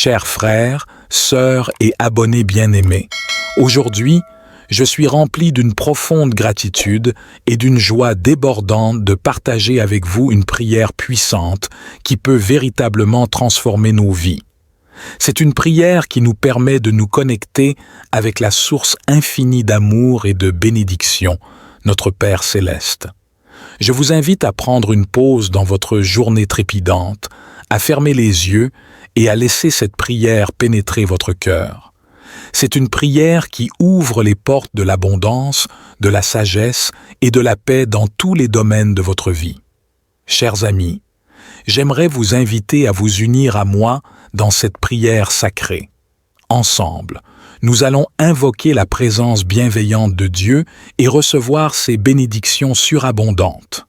Chers frères, sœurs et abonnés bien-aimés, aujourd'hui, je suis rempli d'une profonde gratitude et d'une joie débordante de partager avec vous une prière puissante qui peut véritablement transformer nos vies. C'est une prière qui nous permet de nous connecter avec la source infinie d'amour et de bénédiction, notre Père céleste. Je vous invite à prendre une pause dans votre journée trépidante, à fermer les yeux et à laisser cette prière pénétrer votre cœur. C'est une prière qui ouvre les portes de l'abondance, de la sagesse et de la paix dans tous les domaines de votre vie. Chers amis, j'aimerais vous inviter à vous unir à moi dans cette prière sacrée. Ensemble, nous allons invoquer la présence bienveillante de Dieu et recevoir ses bénédictions surabondantes.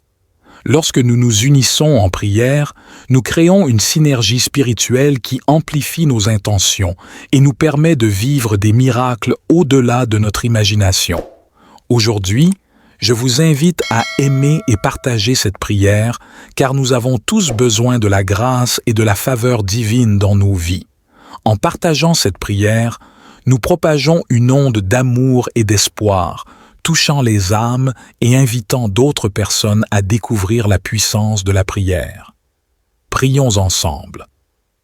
Lorsque nous nous unissons en prière, nous créons une synergie spirituelle qui amplifie nos intentions et nous permet de vivre des miracles au-delà de notre imagination. Aujourd'hui, je vous invite à aimer et partager cette prière, car nous avons tous besoin de la grâce et de la faveur divine dans nos vies. En partageant cette prière, nous propageons une onde d'amour et d'espoir, touchant les âmes et invitant d'autres personnes à découvrir la puissance de la prière. Prions ensemble.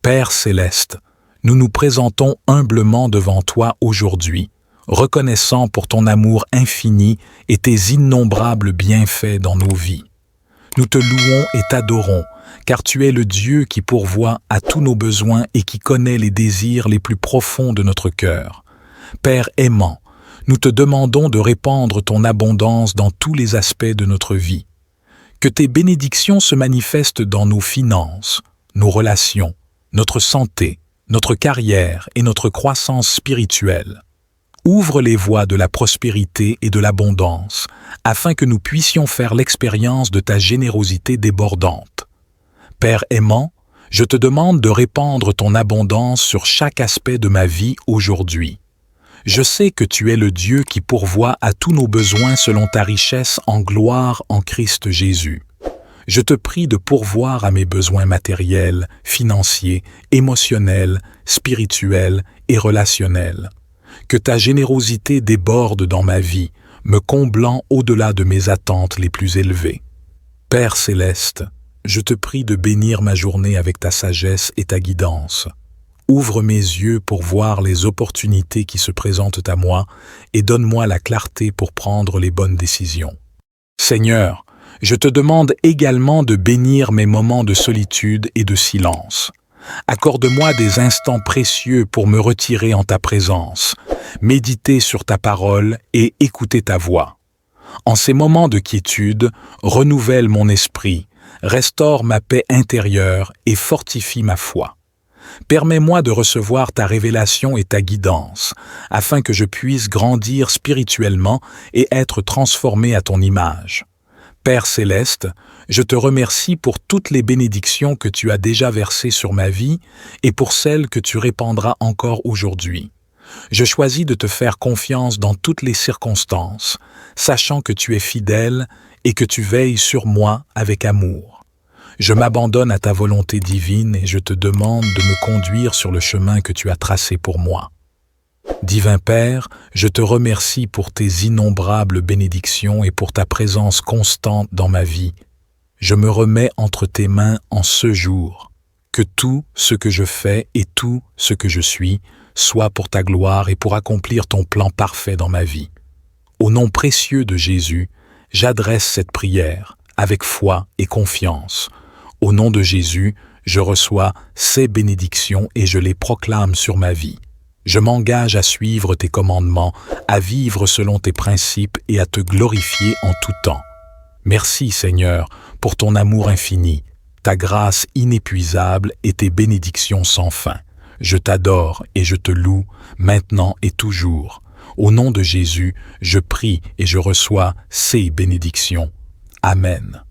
Père céleste, nous nous présentons humblement devant toi aujourd'hui, reconnaissant pour ton amour infini et tes innombrables bienfaits dans nos vies. Nous te louons et t'adorons, car tu es le Dieu qui pourvoit à tous nos besoins et qui connaît les désirs les plus profonds de notre cœur. Père aimant, nous te demandons de répandre ton abondance dans tous les aspects de notre vie. Que tes bénédictions se manifestent dans nos finances, nos relations, notre santé, notre carrière et notre croissance spirituelle. Ouvre les voies de la prospérité et de l'abondance, afin que nous puissions faire l'expérience de ta générosité débordante. Père aimant, je te demande de répandre ton abondance sur chaque aspect de ma vie aujourd'hui. Je sais que tu es le Dieu qui pourvoit à tous nos besoins selon ta richesse en gloire en Christ Jésus. Je te prie de pourvoir à mes besoins matériels, financiers, émotionnels, spirituels et relationnels. Que ta générosité déborde dans ma vie, me comblant au-delà de mes attentes les plus élevées. Père céleste, je te prie de bénir ma journée avec ta sagesse et ta guidance. Ouvre mes yeux pour voir les opportunités qui se présentent à moi et donne-moi la clarté pour prendre les bonnes décisions. Seigneur, je te demande également de bénir mes moments de solitude et de silence. Accorde-moi des instants précieux pour me retirer en ta présence, méditer sur ta parole et écouter ta voix. En ces moments de quiétude, renouvelle mon esprit, restaure ma paix intérieure et fortifie ma foi. Permets-moi de recevoir ta révélation et ta guidance, afin que je puisse grandir spirituellement et être transformé à ton image. Père céleste, je te remercie pour toutes les bénédictions que tu as déjà versées sur ma vie et pour celles que tu répandras encore aujourd'hui. Je choisis de te faire confiance dans toutes les circonstances, sachant que tu es fidèle et que tu veilles sur moi avec amour. Je m'abandonne à ta volonté divine et je te demande de me conduire sur le chemin que tu as tracé pour moi. Divin Père, je te remercie pour tes innombrables bénédictions et pour ta présence constante dans ma vie. Je me remets entre tes mains en ce jour. Que tout ce que je fais et tout ce que je suis soit pour ta gloire et pour accomplir ton plan parfait dans ma vie. Au nom précieux de Jésus, j'adresse cette prière avec foi et confiance. Au nom de Jésus, je reçois ces bénédictions et je les proclame sur ma vie. Je m'engage à suivre tes commandements, à vivre selon tes principes et à te glorifier en tout temps. Merci Seigneur pour ton amour infini, ta grâce inépuisable et tes bénédictions sans fin. Je t'adore et je te loue, maintenant et toujours. Au nom de Jésus, je prie et je reçois ces bénédictions. Amen.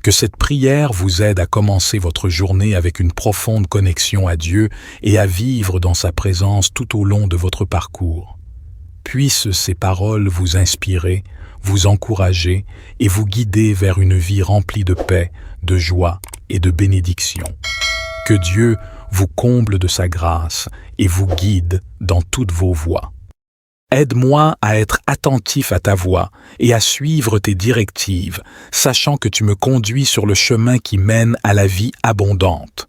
Que cette prière vous aide à commencer votre journée avec une profonde connexion à Dieu et à vivre dans sa présence tout au long de votre parcours. Puissent ces paroles vous inspirer, vous encourager et vous guider vers une vie remplie de paix, de joie et de bénédiction. Que Dieu vous comble de sa grâce et vous guide dans toutes vos voies. Aide-moi à être attentif à ta voix et à suivre tes directives, sachant que tu me conduis sur le chemin qui mène à la vie abondante.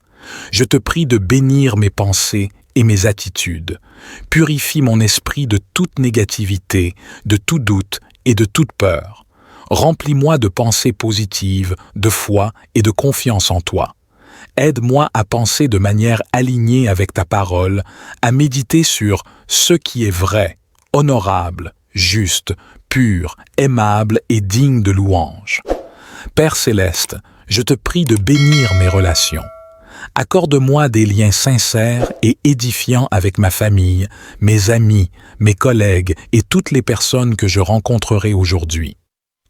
Je te prie de bénir mes pensées et mes attitudes. Purifie mon esprit de toute négativité, de tout doute et de toute peur. Remplis-moi de pensées positives, de foi et de confiance en toi. Aide-moi à penser de manière alignée avec ta parole, à méditer sur ce qui est vrai, honorable, juste, pur, aimable et digne de louange. Père céleste, je te prie de bénir mes relations. Accorde-moi des liens sincères et édifiants avec ma famille, mes amis, mes collègues et toutes les personnes que je rencontrerai aujourd'hui.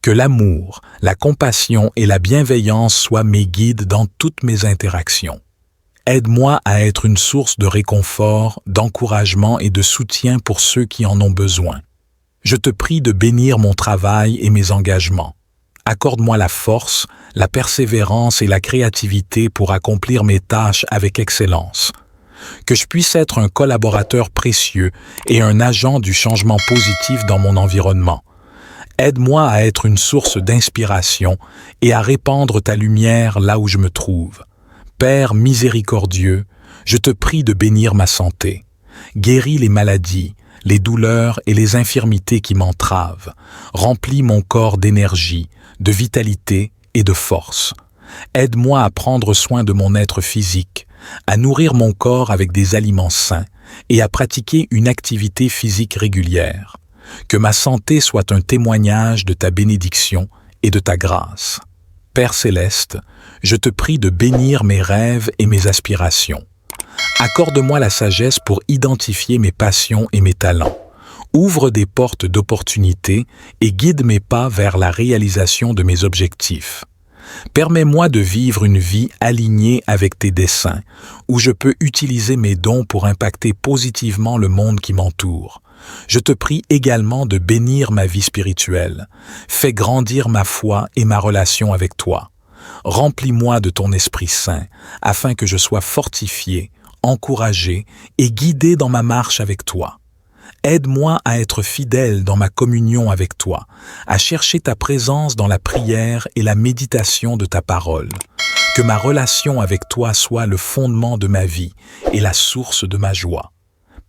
Que l'amour, la compassion et la bienveillance soient mes guides dans toutes mes interactions. Aide-moi à être une source de réconfort, d'encouragement et de soutien pour ceux qui en ont besoin. Je te prie de bénir mon travail et mes engagements. Accorde-moi la force, la persévérance et la créativité pour accomplir mes tâches avec excellence. Que je puisse être un collaborateur précieux et un agent du changement positif dans mon environnement. Aide-moi à être une source d'inspiration et à répandre ta lumière là où je me trouve. Père miséricordieux, je te prie de bénir ma santé. Guéris les maladies, les douleurs et les infirmités qui m'entravent. Remplis mon corps d'énergie, de vitalité et de force. Aide-moi à prendre soin de mon être physique, à nourrir mon corps avec des aliments sains et à pratiquer une activité physique régulière. Que ma santé soit un témoignage de ta bénédiction et de ta grâce. Père céleste, je te prie de bénir mes rêves et mes aspirations. Accorde-moi la sagesse pour identifier mes passions et mes talents. Ouvre des portes d'opportunités et guide mes pas vers la réalisation de mes objectifs. Permets-moi de vivre une vie alignée avec tes desseins, où je peux utiliser mes dons pour impacter positivement le monde qui m'entoure. Je te prie également de bénir ma vie spirituelle. Fais grandir ma foi et ma relation avec toi. Remplis-moi de ton Esprit Saint, afin que je sois fortifié, encouragé et guidé dans ma marche avec toi. Aide-moi à être fidèle dans ma communion avec toi, à chercher ta présence dans la prière et la méditation de ta parole. Que ma relation avec toi soit le fondement de ma vie et la source de ma joie.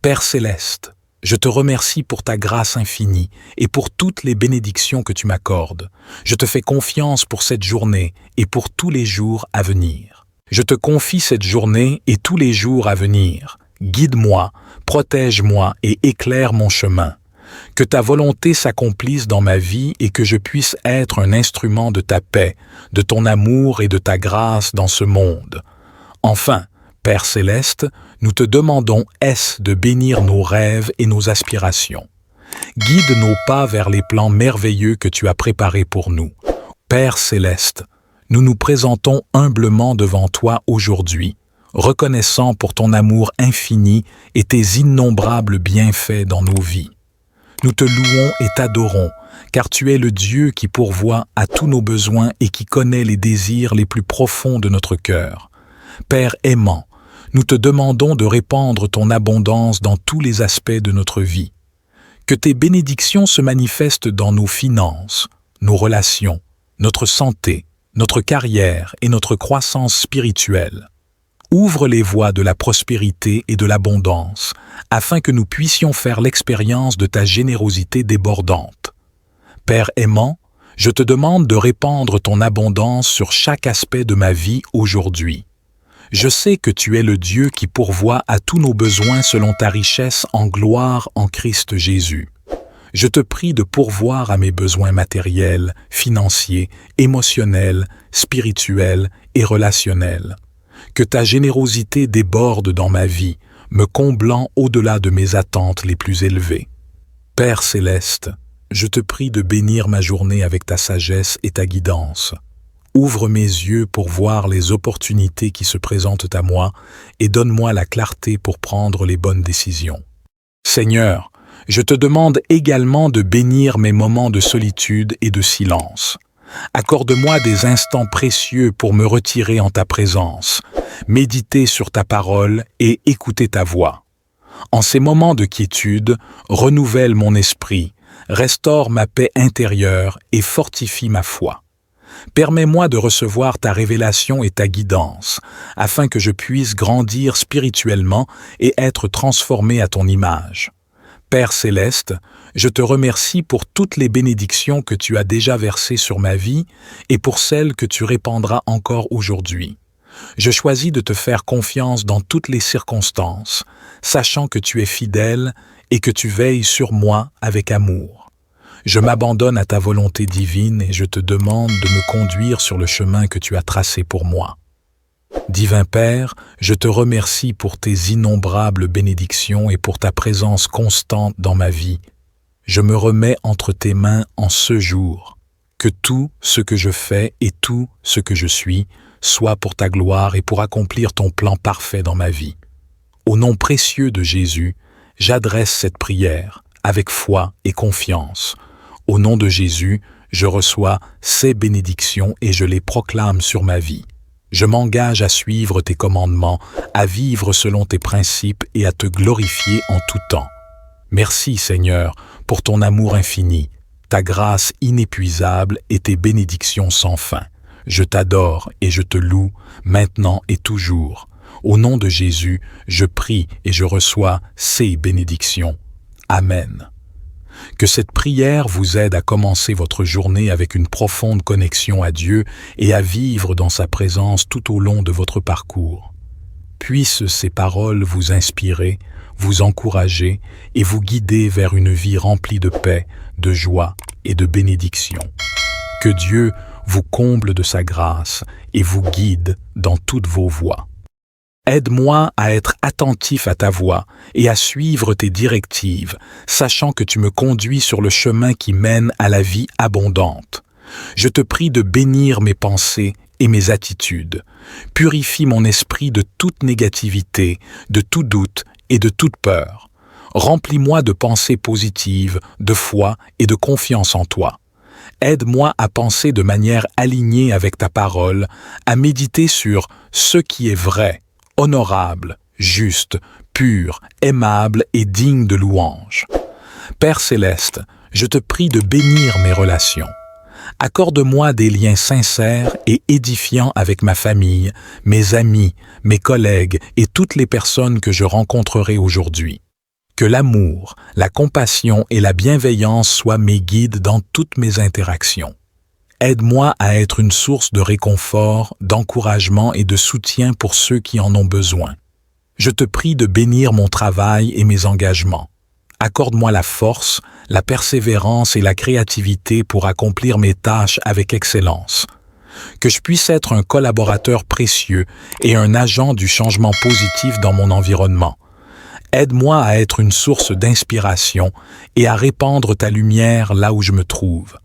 Père céleste, je te remercie pour ta grâce infinie et pour toutes les bénédictions que tu m'accordes. Je te fais confiance pour cette journée et pour tous les jours à venir. Je te confie cette journée et tous les jours à venir. Guide-moi, protège-moi et éclaire mon chemin. Que ta volonté s'accomplisse dans ma vie et que je puisse être un instrument de ta paix, de ton amour et de ta grâce dans ce monde. Enfin, Père céleste, nous te demandons de bénir nos rêves et nos aspirations. Guide nos pas vers les plans merveilleux que tu as préparés pour nous. Père céleste, nous nous présentons humblement devant toi aujourd'hui, reconnaissant pour ton amour infini et tes innombrables bienfaits dans nos vies. Nous te louons et t'adorons, car tu es le Dieu qui pourvoit à tous nos besoins et qui connaît les désirs les plus profonds de notre cœur. Père aimant, nous te demandons de répandre ton abondance dans tous les aspects de notre vie. Que tes bénédictions se manifestent dans nos finances, nos relations, notre santé, notre carrière et notre croissance spirituelle. Ouvre les voies de la prospérité et de l'abondance, afin que nous puissions faire l'expérience de ta générosité débordante. Père aimant, je te demande de répandre ton abondance sur chaque aspect de ma vie aujourd'hui. Je sais que tu es le Dieu qui pourvoit à tous nos besoins selon ta richesse en gloire en Christ Jésus. Je te prie de pourvoir à mes besoins matériels, financiers, émotionnels, spirituels et relationnels. Que ta générosité déborde dans ma vie, me comblant au-delà de mes attentes les plus élevées. Père céleste, je te prie de bénir ma journée avec ta sagesse et ta guidance. Ouvre mes yeux pour voir les opportunités qui se présentent à moi et donne-moi la clarté pour prendre les bonnes décisions. Seigneur, je te demande également de bénir mes moments de solitude et de silence. Accorde-moi des instants précieux pour me retirer en ta présence. méditer sur ta parole et écouter ta voix. En ces moments de quiétude, renouvelle mon esprit, restaure ma paix intérieure et fortifie ma foi. Permets-moi de recevoir ta révélation et ta guidance, afin que je puisse grandir spirituellement et être transformé à ton image. Père céleste, je te remercie pour toutes les bénédictions que tu as déjà versées sur ma vie et pour celles que tu répandras encore aujourd'hui. Je choisis de te faire confiance dans toutes les circonstances, sachant que tu es fidèle et que tu veilles sur moi avec amour. Je m'abandonne à ta volonté divine et je te demande de me conduire sur le chemin que tu as tracé pour moi. Divin Père, je te remercie pour tes innombrables bénédictions et pour ta présence constante dans ma vie. Je me remets entre tes mains en ce jour. Que tout ce que je fais et tout ce que je suis soit pour ta gloire et pour accomplir ton plan parfait dans ma vie. Au nom précieux de Jésus, j'adresse cette prière avec foi et confiance. Au nom de Jésus, je reçois ces bénédictions et je les proclame sur ma vie. Je m'engage à suivre tes commandements, à vivre selon tes principes et à te glorifier en tout temps. Merci Seigneur pour ton amour infini, ta grâce inépuisable et tes bénédictions sans fin. Je t'adore et je te loue, maintenant et toujours. Au nom de Jésus, je prie et je reçois ces bénédictions. Amen. Que cette prière vous aide à commencer votre journée avec une profonde connexion à Dieu et à vivre dans sa présence tout au long de votre parcours. Puissent ces paroles vous inspirer, vous encourager et vous guider vers une vie remplie de paix, de joie et de bénédiction. Que Dieu vous comble de sa grâce et vous guide dans toutes vos voies. Aide-moi à être attentif à ta voix et à suivre tes directives, sachant que tu me conduis sur le chemin qui mène à la vie abondante. Je te prie de bénir mes pensées et mes attitudes. Purifie mon esprit de toute négativité, de tout doute et de toute peur. Remplis-moi de pensées positives, de foi et de confiance en toi. Aide-moi à penser de manière alignée avec ta parole, à méditer sur ce qui est vrai, honorable, juste, pur, aimable et digne de louange. Père céleste, je te prie de bénir mes relations. Accorde-moi des liens sincères et édifiants avec ma famille, mes amis, mes collègues et toutes les personnes que je rencontrerai aujourd'hui. Que l'amour, la compassion et la bienveillance soient mes guides dans toutes mes interactions. Aide-moi à être une source de réconfort, d'encouragement et de soutien pour ceux qui en ont besoin. Je te prie de bénir mon travail et mes engagements. Accorde-moi la force, la persévérance et la créativité pour accomplir mes tâches avec excellence. Que je puisse être un collaborateur précieux et un agent du changement positif dans mon environnement. Aide-moi à être une source d'inspiration et à répandre ta lumière là où je me trouve.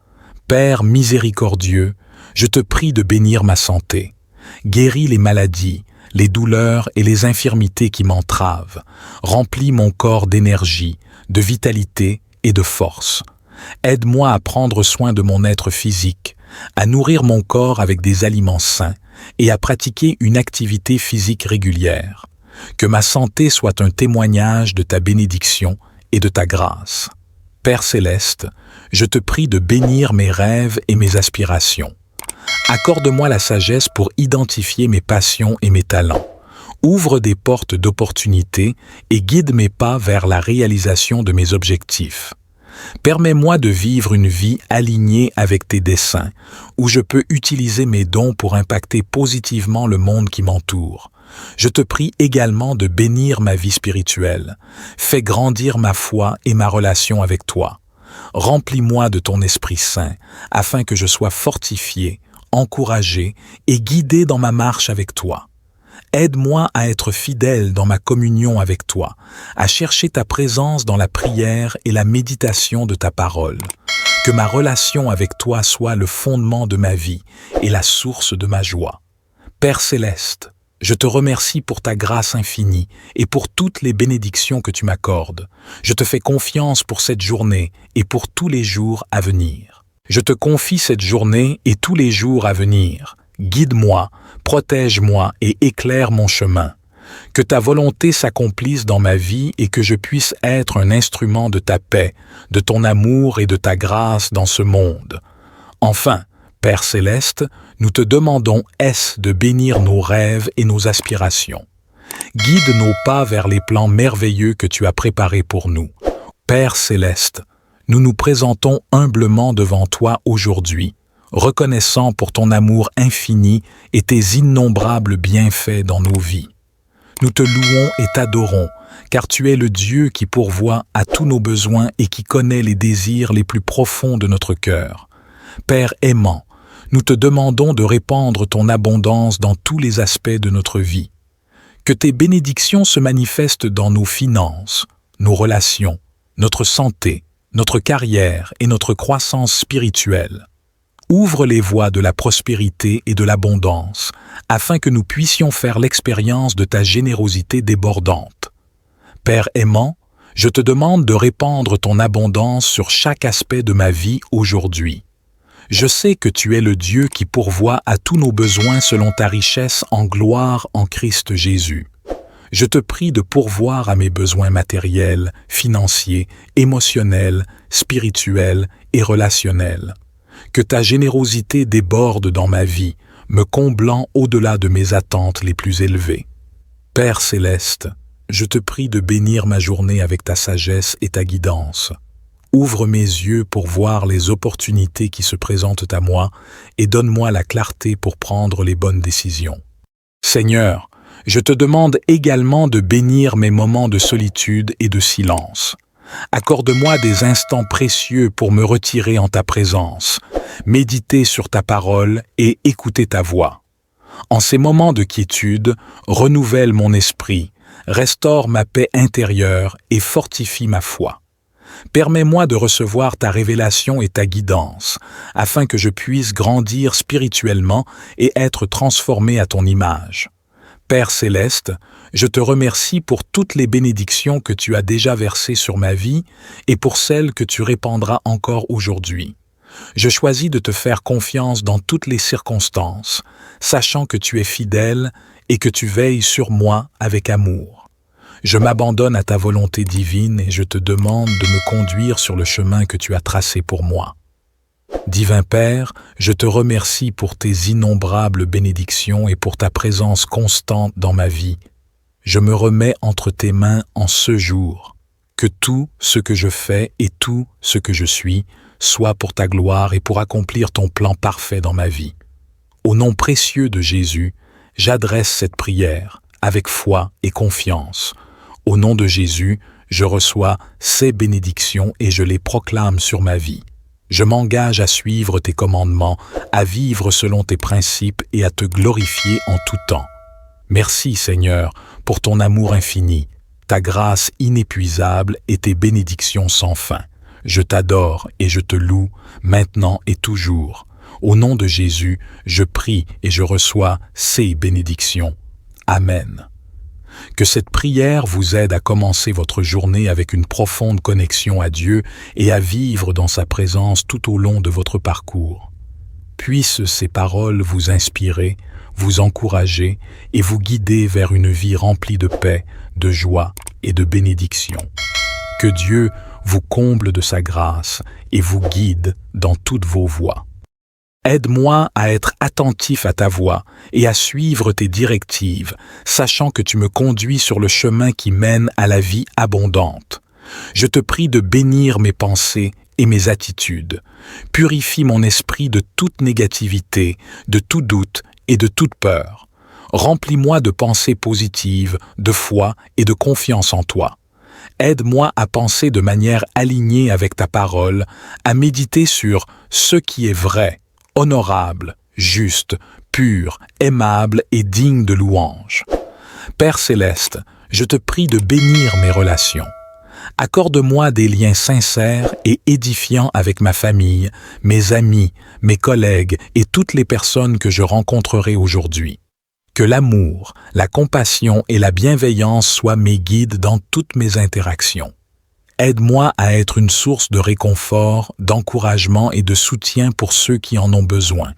Père miséricordieux, je te prie de bénir ma santé. Guéris les maladies, les douleurs et les infirmités qui m'entravent. Remplis mon corps d'énergie, de vitalité et de force. Aide-moi à prendre soin de mon être physique, à nourrir mon corps avec des aliments sains et à pratiquer une activité physique régulière. Que ma santé soit un témoignage de ta bénédiction et de ta grâce. Père céleste, je te prie de bénir mes rêves et mes aspirations. Accorde-moi la sagesse pour identifier mes passions et mes talents. Ouvre des portes d'opportunités et guide mes pas vers la réalisation de mes objectifs. Permets-moi de vivre une vie alignée avec tes desseins, où je peux utiliser mes dons pour impacter positivement le monde qui m'entoure. Je te prie également de bénir ma vie spirituelle. Fais grandir ma foi et ma relation avec toi. Remplis-moi de ton Esprit Saint, afin que je sois fortifié, encouragé et guidé dans ma marche avec toi. Aide-moi à être fidèle dans ma communion avec toi, à chercher ta présence dans la prière et la méditation de ta parole. Que ma relation avec toi soit le fondement de ma vie et la source de ma joie. Père céleste, je te remercie pour ta grâce infinie et pour toutes les bénédictions que tu m'accordes. Je te fais confiance pour cette journée et pour tous les jours à venir. Je te confie cette journée et tous les jours à venir, Guide-moi, protège-moi et éclaire mon chemin. Que ta volonté s'accomplisse dans ma vie et que je puisse être un instrument de ta paix, de ton amour et de ta grâce dans ce monde. Enfin, Père céleste, nous te demandons de bénir nos rêves et nos aspirations. Guide nos pas vers les plans merveilleux que tu as préparés pour nous. Père céleste, nous nous présentons humblement devant toi aujourd'hui, reconnaissant pour ton amour infini et tes innombrables bienfaits dans nos vies. Nous te louons et t'adorons, car tu es le Dieu qui pourvoit à tous nos besoins et qui connaît les désirs les plus profonds de notre cœur. Père aimant, nous te demandons de répandre ton abondance dans tous les aspects de notre vie. Que tes bénédictions se manifestent dans nos finances, nos relations, notre santé, notre carrière et notre croissance spirituelle. Ouvre les voies de la prospérité et de l'abondance, afin que nous puissions faire l'expérience de ta générosité débordante. Père aimant, je te demande de répandre ton abondance sur chaque aspect de ma vie aujourd'hui. Je sais que tu es le Dieu qui pourvoit à tous nos besoins selon ta richesse en gloire en Christ Jésus. Je te prie de pourvoir à mes besoins matériels, financiers, émotionnels, spirituels et relationnels. Que ta générosité déborde dans ma vie, me comblant au-delà de mes attentes les plus élevées. Père céleste, je te prie de bénir ma journée avec ta sagesse et ta guidance. Ouvre mes yeux pour voir les opportunités qui se présentent à moi et donne-moi la clarté pour prendre les bonnes décisions. Seigneur, je te demande également de bénir mes moments de solitude et de silence. Accorde-moi des instants précieux pour me retirer en ta présence, méditer sur ta parole et écouter ta voix. En ces moments de quiétude, renouvelle mon esprit, restaure ma paix intérieure et fortifie ma foi. Permets-moi de recevoir ta révélation et ta guidance, afin que je puisse grandir spirituellement et être transformé à ton image. Père céleste, je te remercie pour toutes les bénédictions que tu as déjà versées sur ma vie et pour celles que tu répandras encore aujourd'hui. Je choisis de te faire confiance dans toutes les circonstances, sachant que tu es fidèle et que tu veilles sur moi avec amour. Je m'abandonne à ta volonté divine et je te demande de me conduire sur le chemin que tu as tracé pour moi. Divin Père, je te remercie pour tes innombrables bénédictions et pour ta présence constante dans ma vie. Je me remets entre tes mains en ce jour. Que tout ce que je fais et tout ce que je suis soit pour ta gloire et pour accomplir ton plan parfait dans ma vie. Au nom précieux de Jésus, j'adresse cette prière avec foi et confiance. Au nom de Jésus, je reçois ces bénédictions et je les proclame sur ma vie. Je m'engage à suivre tes commandements, à vivre selon tes principes et à te glorifier en tout temps. Merci Seigneur pour ton amour infini, ta grâce inépuisable et tes bénédictions sans fin. Je t'adore et je te loue, maintenant et toujours. Au nom de Jésus, je prie et je reçois ces bénédictions. Amen. Que cette prière vous aide à commencer votre journée avec une profonde connexion à Dieu et à vivre dans sa présence tout au long de votre parcours. Puissent ces paroles vous inspirer, vous encourager et vous guider vers une vie remplie de paix, de joie et de bénédiction. Que Dieu vous comble de sa grâce et vous guide dans toutes vos voies. Aide-moi à être attentif à ta voix et à suivre tes directives, sachant que tu me conduis sur le chemin qui mène à la vie abondante. Je te prie de bénir mes pensées et mes attitudes. Purifie mon esprit de toute négativité, de tout doute et de toute peur. Remplis-moi de pensées positives, de foi et de confiance en toi. Aide-moi à penser de manière alignée avec ta parole, à méditer sur ce qui est vrai, honorable, juste, pur, aimable et digne de louange. Père céleste, je te prie de bénir mes relations. Accorde-moi des liens sincères et édifiants avec ma famille, mes amis, mes collègues et toutes les personnes que je rencontrerai aujourd'hui. Que l'amour, la compassion et la bienveillance soient mes guides dans toutes mes interactions. Aide-moi à être une source de réconfort, d'encouragement et de soutien pour ceux qui en ont besoin.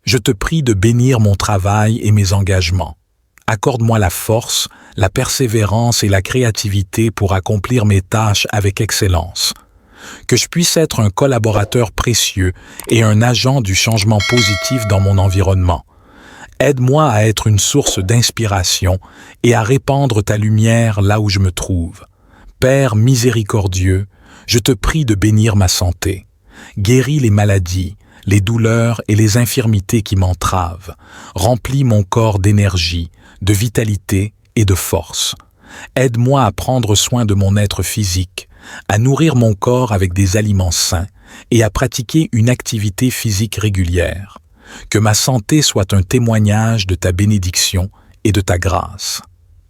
Je te prie de bénir mon travail et mes engagements. Accorde-moi la force, la persévérance et la créativité pour accomplir mes tâches avec excellence. Que je puisse être un collaborateur précieux et un agent du changement positif dans mon environnement. Aide-moi à être une source d'inspiration et à répandre ta lumière là où je me trouve. Père miséricordieux, je te prie de bénir ma santé. Guéris les maladies, les douleurs et les infirmités qui m'entravent. Remplis mon corps d'énergie, de vitalité et de force. Aide-moi à prendre soin de mon être physique, à nourrir mon corps avec des aliments sains et à pratiquer une activité physique régulière. Que ma santé soit un témoignage de ta bénédiction et de ta grâce.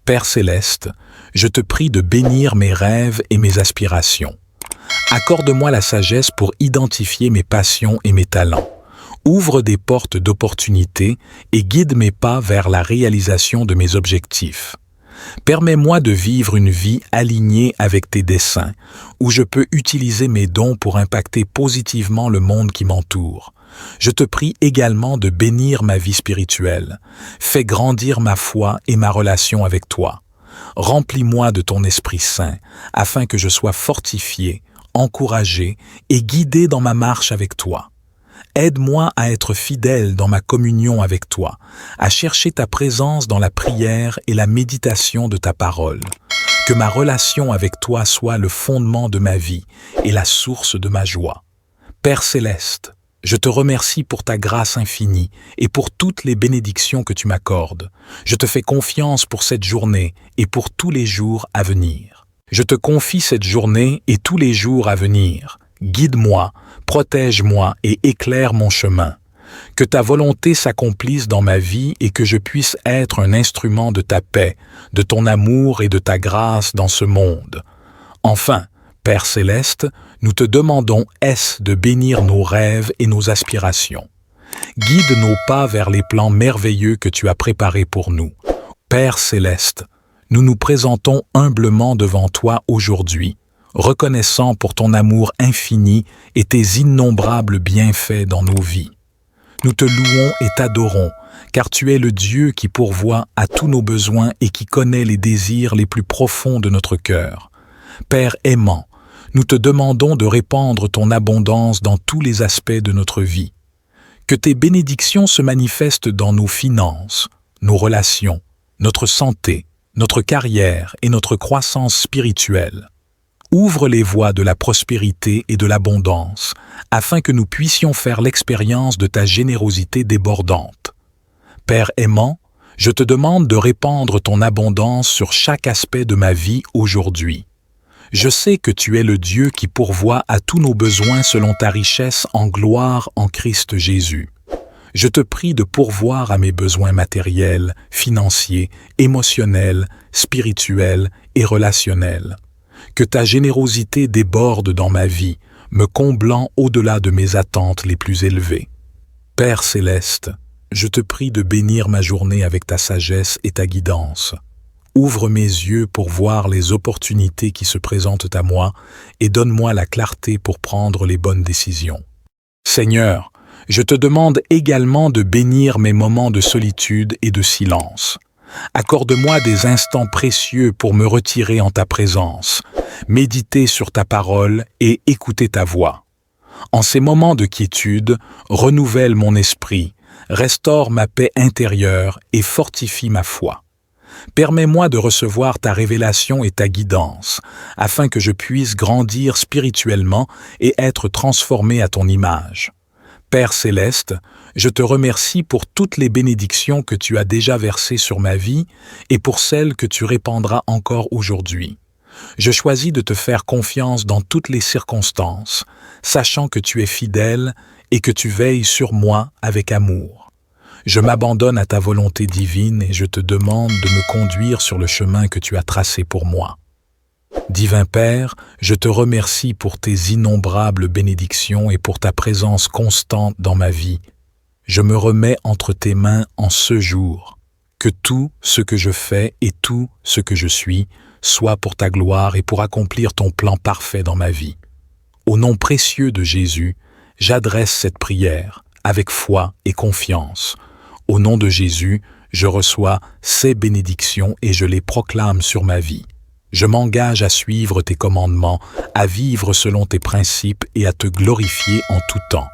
Père céleste, je te prie de bénir mes rêves et mes aspirations. Accorde-moi la sagesse pour identifier mes passions et mes talents. Ouvre des portes d'opportunités et guide mes pas vers la réalisation de mes objectifs. Permets-moi de vivre une vie alignée avec tes desseins, où je peux utiliser mes dons pour impacter positivement le monde qui m'entoure. Je te prie également de bénir ma vie spirituelle. Fais grandir ma foi et ma relation avec toi. Remplis-moi de ton Esprit Saint, afin que je sois fortifié, encouragé et guidé dans ma marche avec toi. Aide-moi à être fidèle dans ma communion avec toi, à chercher ta présence dans la prière et la méditation de ta parole. Que ma relation avec toi soit le fondement de ma vie et la source de ma joie. Père céleste, je te remercie pour ta grâce infinie et pour toutes les bénédictions que tu m'accordes. Je te fais confiance pour cette journée et pour tous les jours à venir. Je te confie cette journée et tous les jours à venir. Guide-moi, protège-moi et éclaire mon chemin. Que ta volonté s'accomplisse dans ma vie et que je puisse être un instrument de ta paix, de ton amour et de ta grâce dans ce monde. Enfin, Père céleste, nous te demandons de bénir nos rêves et nos aspirations. Guide nos pas vers les plans merveilleux que tu as préparés pour nous. Père céleste, nous nous présentons humblement devant toi aujourd'hui, reconnaissant pour ton amour infini et tes innombrables bienfaits dans nos vies. Nous te louons et t'adorons, car tu es le Dieu qui pourvoit à tous nos besoins et qui connaît les désirs les plus profonds de notre cœur. Père aimant, nous te demandons de répandre ton abondance dans tous les aspects de notre vie. Que tes bénédictions se manifestent dans nos finances, nos relations, notre santé, notre carrière et notre croissance spirituelle. Ouvre les voies de la prospérité et de l'abondance, afin que nous puissions faire l'expérience de ta générosité débordante. Père aimant, je te demande de répandre ton abondance sur chaque aspect de ma vie aujourd'hui. Je sais que tu es le Dieu qui pourvoit à tous nos besoins selon ta richesse en gloire en Christ Jésus. Je te prie de pourvoir à mes besoins matériels, financiers, émotionnels, spirituels et relationnels. Que ta générosité déborde dans ma vie, me comblant au-delà de mes attentes les plus élevées. Père céleste, je te prie de bénir ma journée avec ta sagesse et ta guidance. Ouvre mes yeux pour voir les opportunités qui se présentent à moi et donne-moi la clarté pour prendre les bonnes décisions. Seigneur, je te demande également de bénir mes moments de solitude et de silence. Accorde-moi des instants précieux pour me retirer en ta présence, méditer sur ta parole et écouter ta voix. En ces moments de quiétude, renouvelle mon esprit, restaure ma paix intérieure et fortifie ma foi. Permets-moi de recevoir ta révélation et ta guidance, afin que je puisse grandir spirituellement et être transformé à ton image. Père céleste, je te remercie pour toutes les bénédictions que tu as déjà versées sur ma vie et pour celles que tu répandras encore aujourd'hui. Je choisis de te faire confiance dans toutes les circonstances, sachant que tu es fidèle et que tu veilles sur moi avec amour. Je m'abandonne à ta volonté divine et je te demande de me conduire sur le chemin que tu as tracé pour moi. Divin Père, je te remercie pour tes innombrables bénédictions et pour ta présence constante dans ma vie. Je me remets entre tes mains en ce jour. Que tout ce que je fais et tout ce que je suis soit pour ta gloire et pour accomplir ton plan parfait dans ma vie. Au nom précieux de Jésus, j'adresse cette prière. avec foi et confiance. Au nom de Jésus, je reçois ces bénédictions et je les proclame sur ma vie. Je m'engage à suivre tes commandements, à vivre selon tes principes et à te glorifier en tout temps.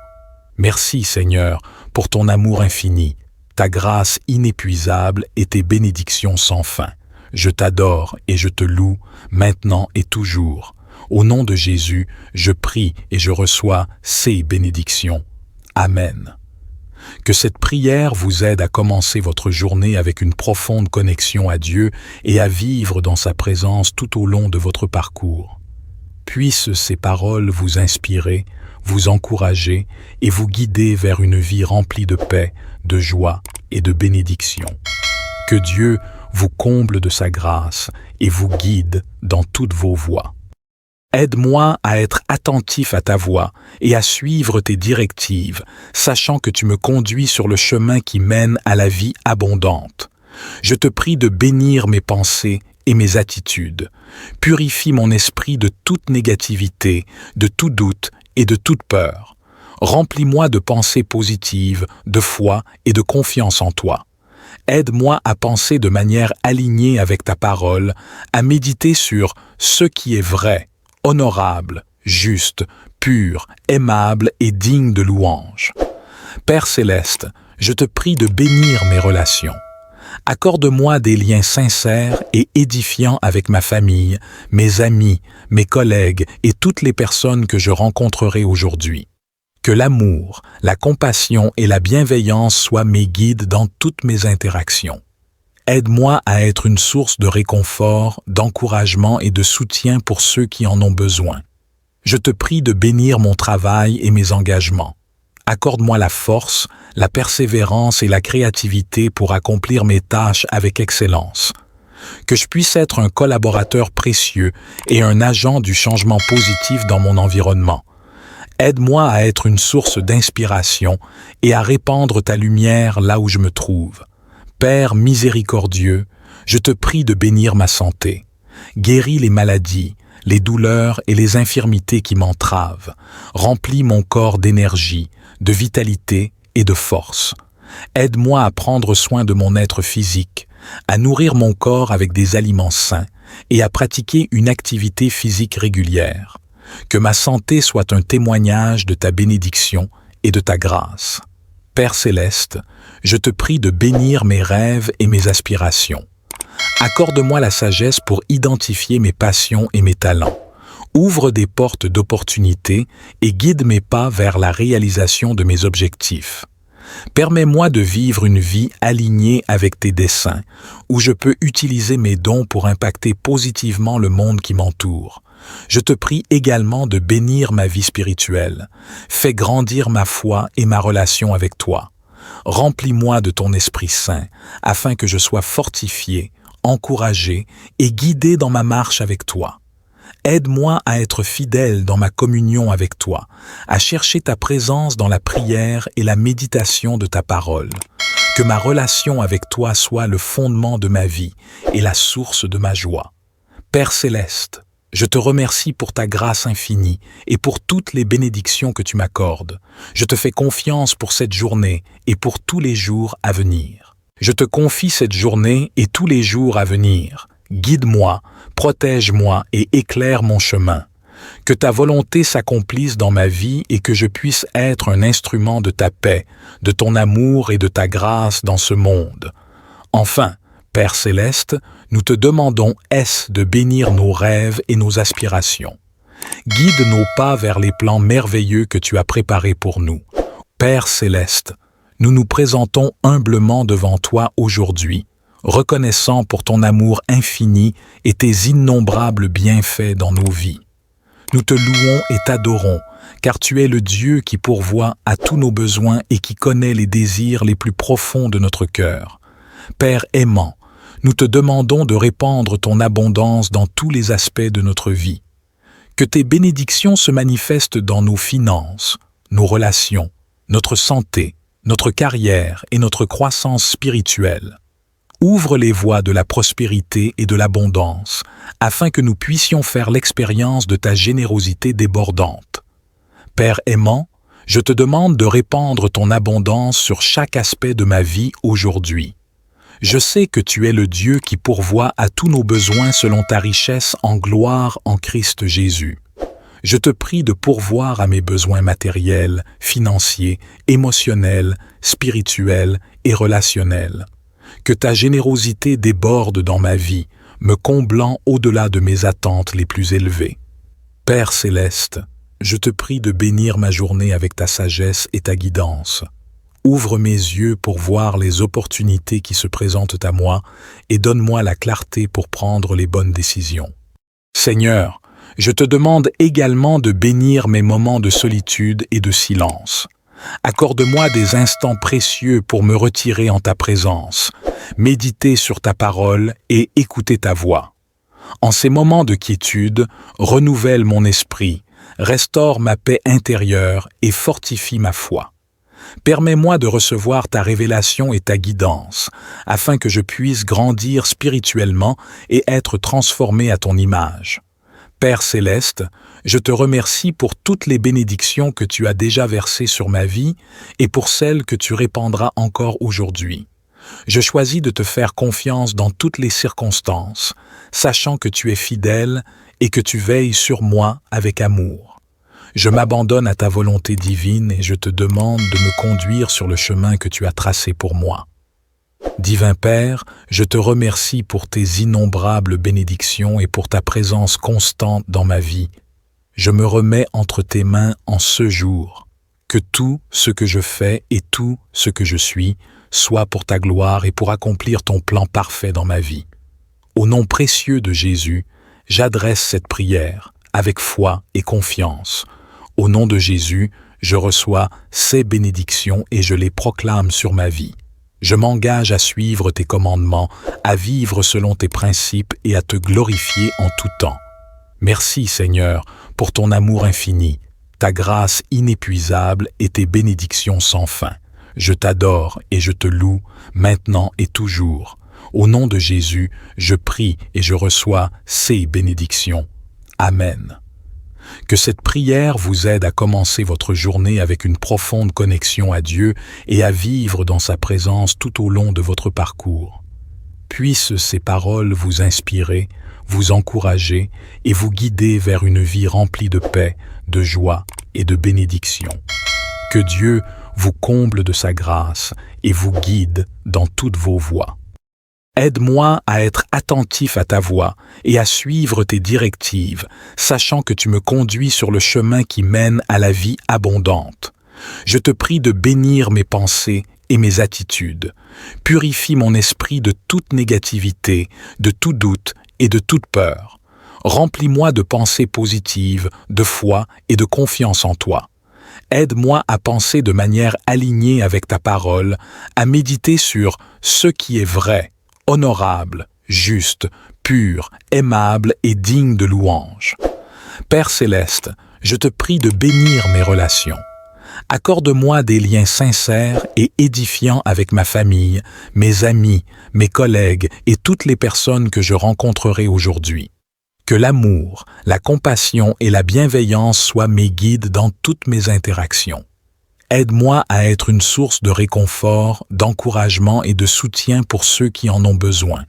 Merci Seigneur pour ton amour infini, ta grâce inépuisable et tes bénédictions sans fin. Je t'adore et je te loue, maintenant et toujours. Au nom de Jésus, je prie et je reçois ces bénédictions. Amen. Que cette prière vous aide à commencer votre journée avec une profonde connexion à Dieu et à vivre dans sa présence tout au long de votre parcours. Puissent ces paroles vous inspirer, vous encourager et vous guider vers une vie remplie de paix, de joie et de bénédiction. Que Dieu vous comble de sa grâce et vous guide dans toutes vos voies. Aide-moi à être attentif à ta voix et à suivre tes directives, sachant que tu me conduis sur le chemin qui mène à la vie abondante. Je te prie de bénir mes pensées et mes attitudes. Purifie mon esprit de toute négativité, de tout doute et de toute peur. Remplis-moi de pensées positives, de foi et de confiance en toi. Aide-moi à penser de manière alignée avec ta parole, à méditer sur ce qui est vrai, honorable, juste, pur, aimable et digne de louange. Père céleste, je te prie de bénir mes relations. Accorde-moi des liens sincères et édifiants avec ma famille, mes amis, mes collègues et toutes les personnes que je rencontrerai aujourd'hui. Que l'amour, la compassion et la bienveillance soient mes guides dans toutes mes interactions. Aide-moi à être une source de réconfort, d'encouragement et de soutien pour ceux qui en ont besoin. Je te prie de bénir mon travail et mes engagements. Accorde-moi la force, la persévérance et la créativité pour accomplir mes tâches avec excellence. Que je puisse être un collaborateur précieux et un agent du changement positif dans mon environnement. Aide-moi à être une source d'inspiration et à répandre ta lumière là où je me trouve. Père miséricordieux, je te prie de bénir ma santé. Guéris les maladies, les douleurs et les infirmités qui m'entravent. Remplis mon corps d'énergie, de vitalité et de force. Aide-moi à prendre soin de mon être physique, à nourrir mon corps avec des aliments sains et à pratiquer une activité physique régulière. Que ma santé soit un témoignage de ta bénédiction et de ta grâce. Père céleste, je te prie de bénir mes rêves et mes aspirations. Accorde-moi la sagesse pour identifier mes passions et mes talents. Ouvre des portes d'opportunités et guide mes pas vers la réalisation de mes objectifs. Permets-moi de vivre une vie alignée avec tes desseins, où je peux utiliser mes dons pour impacter positivement le monde qui m'entoure. Je te prie également de bénir ma vie spirituelle. Fais grandir ma foi et ma relation avec toi. Remplis-moi de ton Esprit Saint, afin que je sois fortifié, encouragé et guidé dans ma marche avec toi. Aide-moi à être fidèle dans ma communion avec toi, à chercher ta présence dans la prière et la méditation de ta parole. Que ma relation avec toi soit le fondement de ma vie et la source de ma joie. Père céleste, je te remercie pour ta grâce infinie et pour toutes les bénédictions que tu m'accordes. Je te fais confiance pour cette journée et pour tous les jours à venir. Je te confie cette journée et tous les jours à venir. Guide-moi, protège-moi et éclaire mon chemin. Que ta volonté s'accomplisse dans ma vie et que je puisse être un instrument de ta paix, de ton amour et de ta grâce dans ce monde. Enfin, Père céleste, nous te demandons de bénir nos rêves et nos aspirations. Guide nos pas vers les plans merveilleux que tu as préparés pour nous. Père céleste, nous nous présentons humblement devant toi aujourd'hui, reconnaissant pour ton amour infini et tes innombrables bienfaits dans nos vies. Nous te louons et t'adorons, car tu es le Dieu qui pourvoit à tous nos besoins et qui connaît les désirs les plus profonds de notre cœur. Père aimant, nous te demandons de répandre ton abondance dans tous les aspects de notre vie. Que tes bénédictions se manifestent dans nos finances, nos relations, notre santé, notre carrière et notre croissance spirituelle. Ouvre les voies de la prospérité et de l'abondance, afin que nous puissions faire l'expérience de ta générosité débordante. Père aimant, Je te demande de répandre ton abondance sur chaque aspect de ma vie aujourd'hui. Je sais que tu es le Dieu qui pourvoit à tous nos besoins selon ta richesse en gloire en Christ Jésus. Je te prie de pourvoir à mes besoins matériels, financiers, émotionnels, spirituels et relationnels. Que ta générosité déborde dans ma vie, me comblant au-delà de mes attentes les plus élevées. Père céleste, je te prie de bénir ma journée avec ta sagesse et ta guidance. Ouvre mes yeux pour voir les opportunités qui se présentent à moi et donne-moi la clarté pour prendre les bonnes décisions. Seigneur, je te demande également de bénir mes moments de solitude et de silence. Accorde-moi des instants précieux pour me retirer en ta présence, méditer sur ta parole et écouter ta voix. En ces moments de quiétude, renouvelle mon esprit, restaure ma paix intérieure et fortifie ma foi. Permets-moi de recevoir ta révélation et ta guidance, afin que je puisse grandir spirituellement et être transformé à ton image. Père céleste, je te remercie pour toutes les bénédictions que tu as déjà versées sur ma vie et pour celles que tu répandras encore aujourd'hui. Je choisis de te faire confiance dans toutes les circonstances, sachant que tu es fidèle et que tu veilles sur moi avec amour. Je m'abandonne à ta volonté divine et je te demande de me conduire sur le chemin que tu as tracé pour moi. Divin Père, je te remercie pour tes innombrables bénédictions et pour ta présence constante dans ma vie. Je me remets entre tes mains en ce jour. Que tout ce que je fais et tout ce que je suis soit pour ta gloire et pour accomplir ton plan parfait dans ma vie. Au nom précieux de Jésus, j'adresse cette prière avec foi et confiance. Au nom de Jésus, je reçois ces bénédictions et je les proclame sur ma vie. Je m'engage à suivre tes commandements, à vivre selon tes principes et à te glorifier en tout temps. Merci Seigneur pour ton amour infini, ta grâce inépuisable et tes bénédictions sans fin. Je t'adore et je te loue, maintenant et toujours. Au nom de Jésus, je prie et je reçois ces bénédictions. Amen. Que cette prière vous aide à commencer votre journée avec une profonde connexion à Dieu et à vivre dans sa présence tout au long de votre parcours. Puissent ces paroles vous inspirer, vous encourager et vous guider vers une vie remplie de paix, de joie et de bénédiction. Que Dieu vous comble de sa grâce et vous guide dans toutes vos voies. Aide-moi à être attentif à ta voix et à suivre tes directives, sachant que tu me conduis sur le chemin qui mène à la vie abondante. Je te prie de bénir mes pensées et mes attitudes. Purifie mon esprit de toute négativité, de tout doute et de toute peur. Remplis-moi de pensées positives, de foi et de confiance en toi. Aide-moi à penser de manière alignée avec ta parole, à méditer sur ce qui est vrai, honorable, juste, pur, aimable et digne de louange. Père céleste, je te prie de bénir mes relations. Accorde-moi des liens sincères et édifiants avec ma famille, mes amis, mes collègues et toutes les personnes que je rencontrerai aujourd'hui. Que l'amour, la compassion et la bienveillance soient mes guides dans toutes mes interactions. Aide-moi à être une source de réconfort, d'encouragement et de soutien pour ceux qui en ont besoin.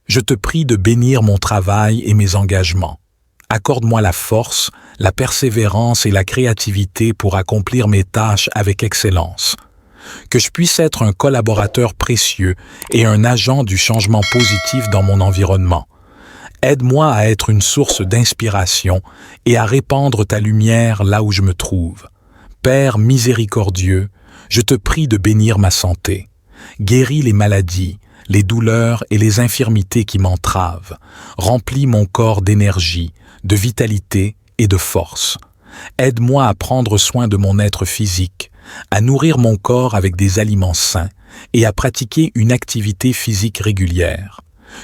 Je te prie de bénir mon travail et mes engagements. Accorde-moi la force, la persévérance et la créativité pour accomplir mes tâches avec excellence. Que je puisse être un collaborateur précieux et un agent du changement positif dans mon environnement. Aide-moi à être une source d'inspiration et à répandre ta lumière là où je me trouve. Père miséricordieux, je te prie de bénir ma santé. Guéris les maladies, les douleurs et les infirmités qui m'entravent. Remplis mon corps d'énergie, de vitalité et de force. Aide-moi à prendre soin de mon être physique, à nourrir mon corps avec des aliments sains et à pratiquer une activité physique régulière.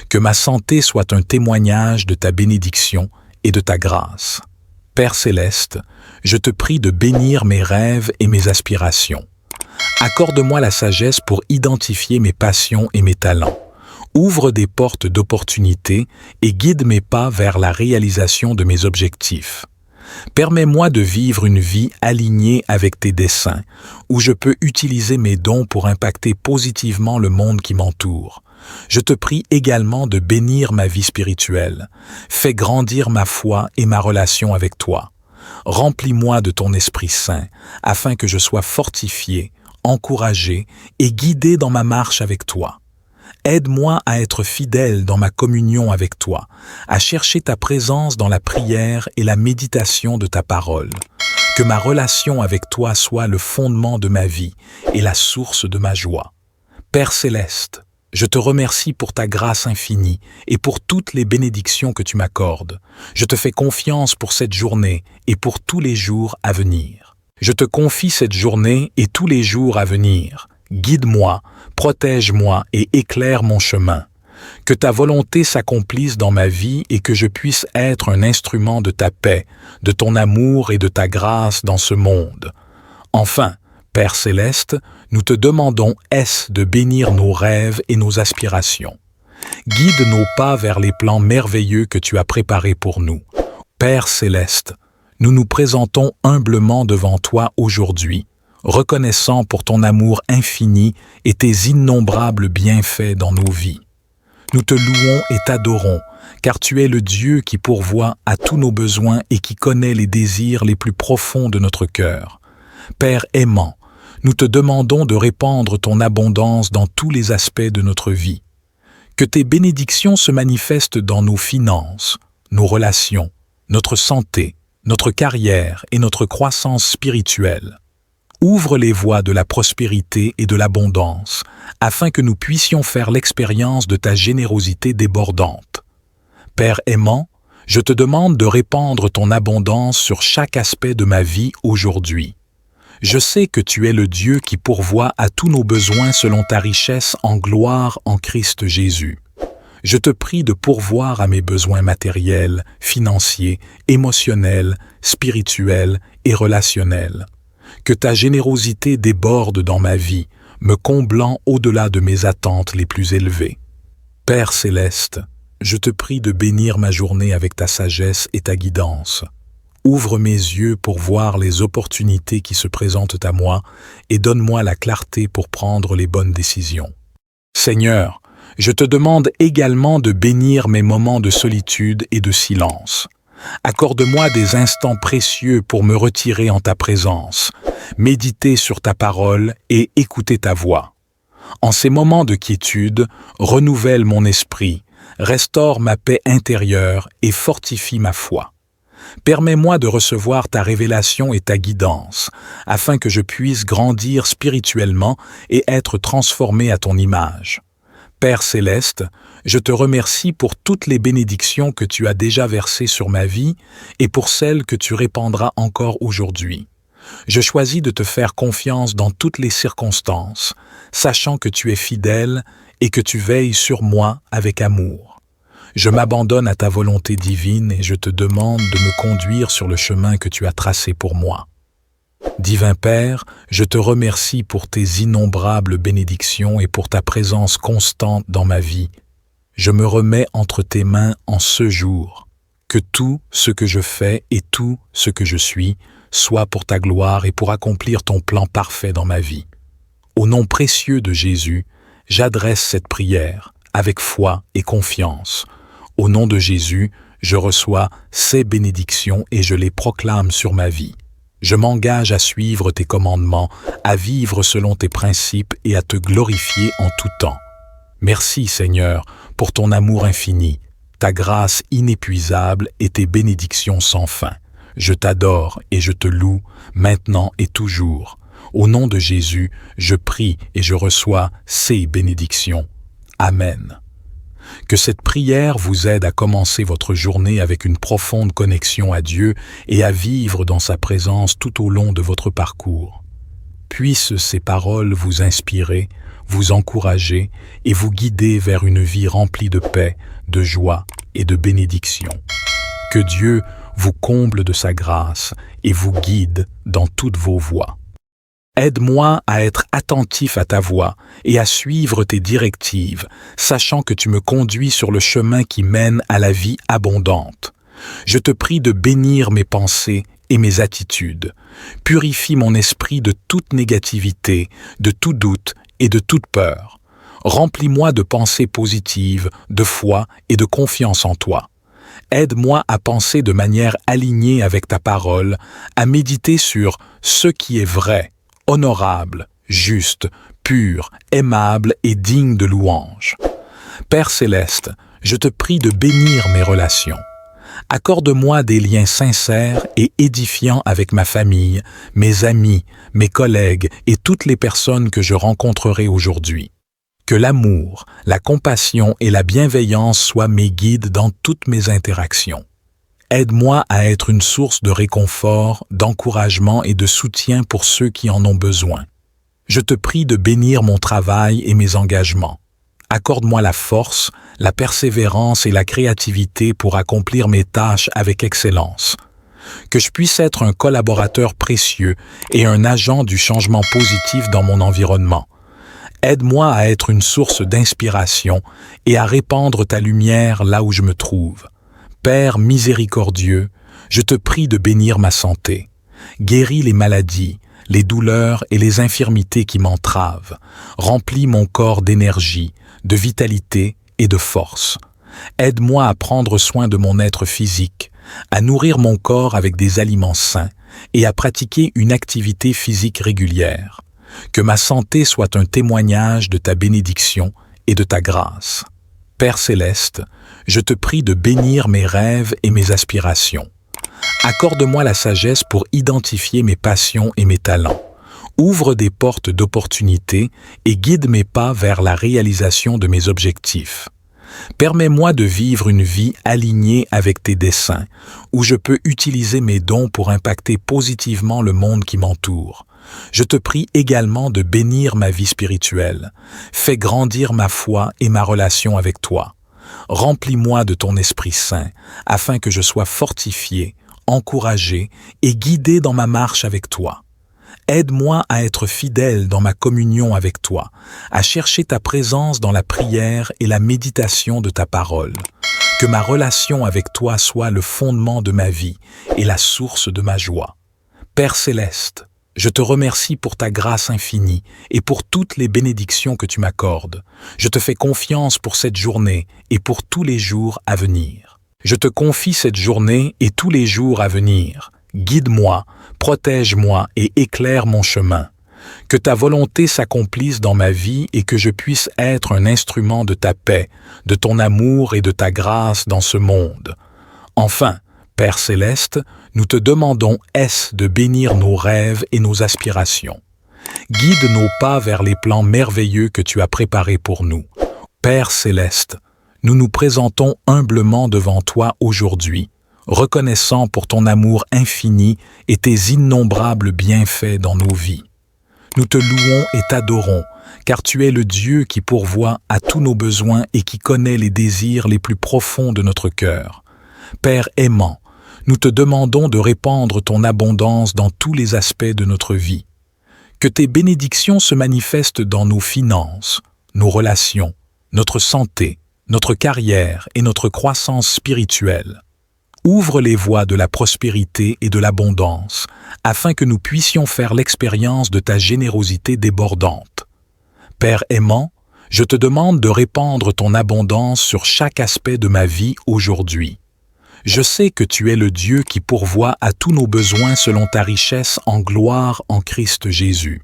Que ma santé soit un témoignage de ta bénédiction et de ta grâce. Père céleste, je te prie de bénir mes rêves et mes aspirations. Accorde-moi la sagesse pour identifier mes passions et mes talents. Ouvre des portes d'opportunités et guide mes pas vers la réalisation de mes objectifs. Permets-moi de vivre une vie alignée avec tes desseins, où je peux utiliser mes dons pour impacter positivement le monde qui m'entoure. Je te prie également de bénir ma vie spirituelle. Fais grandir ma foi et ma relation avec toi. Remplis-moi de ton Esprit Saint, afin que je sois fortifié, encouragé et guidé dans ma marche avec toi. Aide-moi à être fidèle dans ma communion avec toi, à chercher ta présence dans la prière et la méditation de ta parole. Que ma relation avec toi soit le fondement de ma vie et la source de ma joie. Père céleste, je te remercie pour ta grâce infinie et pour toutes les bénédictions que tu m'accordes. Je te fais confiance pour cette journée et pour tous les jours à venir. Je te confie cette journée et tous les jours à venir. Guide-moi, protège-moi et éclaire mon chemin. Que ta volonté s'accomplisse dans ma vie et que je puisse être un instrument de ta paix, de ton amour et de ta grâce dans ce monde. Enfin, Père céleste, nous te demandons de bénir nos rêves et nos aspirations. Guide nos pas vers les plans merveilleux que tu as préparés pour nous. Père céleste, nous nous présentons humblement devant toi aujourd'hui, reconnaissant pour ton amour infini et tes innombrables bienfaits dans nos vies. Nous te louons et t'adorons, car tu es le Dieu qui pourvoit à tous nos besoins et qui connaît les désirs les plus profonds de notre cœur. Père aimant, nous te demandons de répandre ton abondance dans tous les aspects de notre vie. Que tes bénédictions se manifestent dans nos finances, nos relations, notre santé, notre carrière et notre croissance spirituelle. Ouvre les voies de la prospérité et de l'abondance, afin que nous puissions faire l'expérience de ta générosité débordante. Père aimant, je te demande de répandre ton abondance sur chaque aspect de ma vie aujourd'hui. Je sais que tu es le Dieu qui pourvoit à tous nos besoins selon ta richesse en gloire en Christ Jésus. Je te prie de pourvoir à mes besoins matériels, financiers, émotionnels, spirituels et relationnels. Que ta générosité déborde dans ma vie, me comblant au-delà de mes attentes les plus élevées. Père céleste, je te prie de bénir ma journée avec ta sagesse et ta guidance. Ouvre mes yeux pour voir les opportunités qui se présentent à moi et donne-moi la clarté pour prendre les bonnes décisions. Seigneur, je te demande également de bénir mes moments de solitude et de silence. Accorde-moi des instants précieux pour me retirer en ta présence, méditer sur ta parole et écouter ta voix. En ces moments de quiétude, renouvelle mon esprit, restaure ma paix intérieure et fortifie ma foi. Permets-moi de recevoir ta révélation et ta guidance, afin que je puisse grandir spirituellement et être transformé à ton image. Père céleste, je te remercie pour toutes les bénédictions que tu as déjà versées sur ma vie et pour celles que tu répandras encore aujourd'hui. Je choisis de te faire confiance dans toutes les circonstances, sachant que tu es fidèle et que tu veilles sur moi avec amour. Je m'abandonne à ta volonté divine et je te demande de me conduire sur le chemin que tu as tracé pour moi. Divin Père, je te remercie pour tes innombrables bénédictions et pour ta présence constante dans ma vie. Je me remets entre tes mains en ce jour. Que tout ce que je fais et tout ce que je suis soit pour ta gloire et pour accomplir ton plan parfait dans ma vie. Au nom précieux de Jésus, j'adresse cette prière avec foi et confiance. Au nom de Jésus, je reçois ces bénédictions et je les proclame sur ma vie. Je m'engage à suivre tes commandements, à vivre selon tes principes et à te glorifier en tout temps. Merci Seigneur pour ton amour infini, ta grâce inépuisable et tes bénédictions sans fin. Je t'adore et je te loue, maintenant et toujours. Au nom de Jésus, je prie et je reçois ces bénédictions. Amen. Que cette prière vous aide à commencer votre journée avec une profonde connexion à Dieu et à vivre dans sa présence tout au long de votre parcours. Puissent ces paroles vous inspirer, vous encourager et vous guider vers une vie remplie de paix, de joie et de bénédiction. Que Dieu vous comble de sa grâce et vous guide dans toutes vos voies. Aide-moi à être attentif à ta voix et à suivre tes directives, sachant que tu me conduis sur le chemin qui mène à la vie abondante. Je te prie de bénir mes pensées et mes attitudes. Purifie mon esprit de toute négativité, de tout doute et de toute peur. Remplis-moi de pensées positives, de foi et de confiance en toi. Aide-moi à penser de manière alignée avec ta parole, à méditer sur ce qui est vrai, honorable, juste, pur, aimable et digne de louange. Père céleste, je te prie de bénir mes relations. Accorde-moi des liens sincères et édifiants avec ma famille, mes amis, mes collègues et toutes les personnes que je rencontrerai aujourd'hui. Que l'amour, la compassion et la bienveillance soient mes guides dans toutes mes interactions. Aide-moi à être une source de réconfort, d'encouragement et de soutien pour ceux qui en ont besoin. Je te prie de bénir mon travail et mes engagements. Accorde-moi la force, la persévérance et la créativité pour accomplir mes tâches avec excellence. Que je puisse être un collaborateur précieux et un agent du changement positif dans mon environnement. Aide-moi à être une source d'inspiration et à répandre ta lumière là où je me trouve. Père miséricordieux, je te prie de bénir ma santé. Guéris les maladies, les douleurs et les infirmités qui m'entravent. Remplis mon corps d'énergie, de vitalité et de force. Aide-moi à prendre soin de mon être physique, à nourrir mon corps avec des aliments sains et à pratiquer une activité physique régulière. Que ma santé soit un témoignage de ta bénédiction et de ta grâce. Père céleste, je te prie de bénir mes rêves et mes aspirations. Accorde-moi la sagesse pour identifier mes passions et mes talents. Ouvre des portes d'opportunités et guide mes pas vers la réalisation de mes objectifs. Permets-moi de vivre une vie alignée avec tes desseins, où je peux utiliser mes dons pour impacter positivement le monde qui m'entoure. Je te prie également de bénir ma vie spirituelle. Fais grandir ma foi et ma relation avec toi. Remplis-moi de ton Esprit Saint, afin que je sois fortifié, encouragé et guidé dans ma marche avec toi. Aide-moi à être fidèle dans ma communion avec toi, à chercher ta présence dans la prière et la méditation de ta parole. Que ma relation avec toi soit le fondement de ma vie et la source de ma joie. Père céleste, je te remercie pour ta grâce infinie et pour toutes les bénédictions que tu m'accordes. Je te fais confiance pour cette journée et pour tous les jours à venir. Je te confie cette journée et tous les jours à venir. Guide-moi, protège-moi et éclaire mon chemin. Que ta volonté s'accomplisse dans ma vie et que je puisse être un instrument de ta paix, de ton amour et de ta grâce dans ce monde. Enfin, Père céleste, nous te demandons de bénir nos rêves et nos aspirations. Guide nos pas vers les plans merveilleux que tu as préparés pour nous. Père céleste, nous nous présentons humblement devant toi aujourd'hui, reconnaissant pour ton amour infini et tes innombrables bienfaits dans nos vies. Nous te louons et t'adorons, car tu es le Dieu qui pourvoit à tous nos besoins et qui connaît les désirs les plus profonds de notre cœur. Père aimant, nous te demandons de répandre ton abondance dans tous les aspects de notre vie. Que tes bénédictions se manifestent dans nos finances, nos relations, notre santé, notre carrière et notre croissance spirituelle. Ouvre les voies de la prospérité et de l'abondance, afin que nous puissions faire l'expérience de ta générosité débordante. Père aimant, je te demande de répandre ton abondance sur chaque aspect de ma vie aujourd'hui. Je sais que tu es le Dieu qui pourvoit à tous nos besoins selon ta richesse en gloire en Christ Jésus.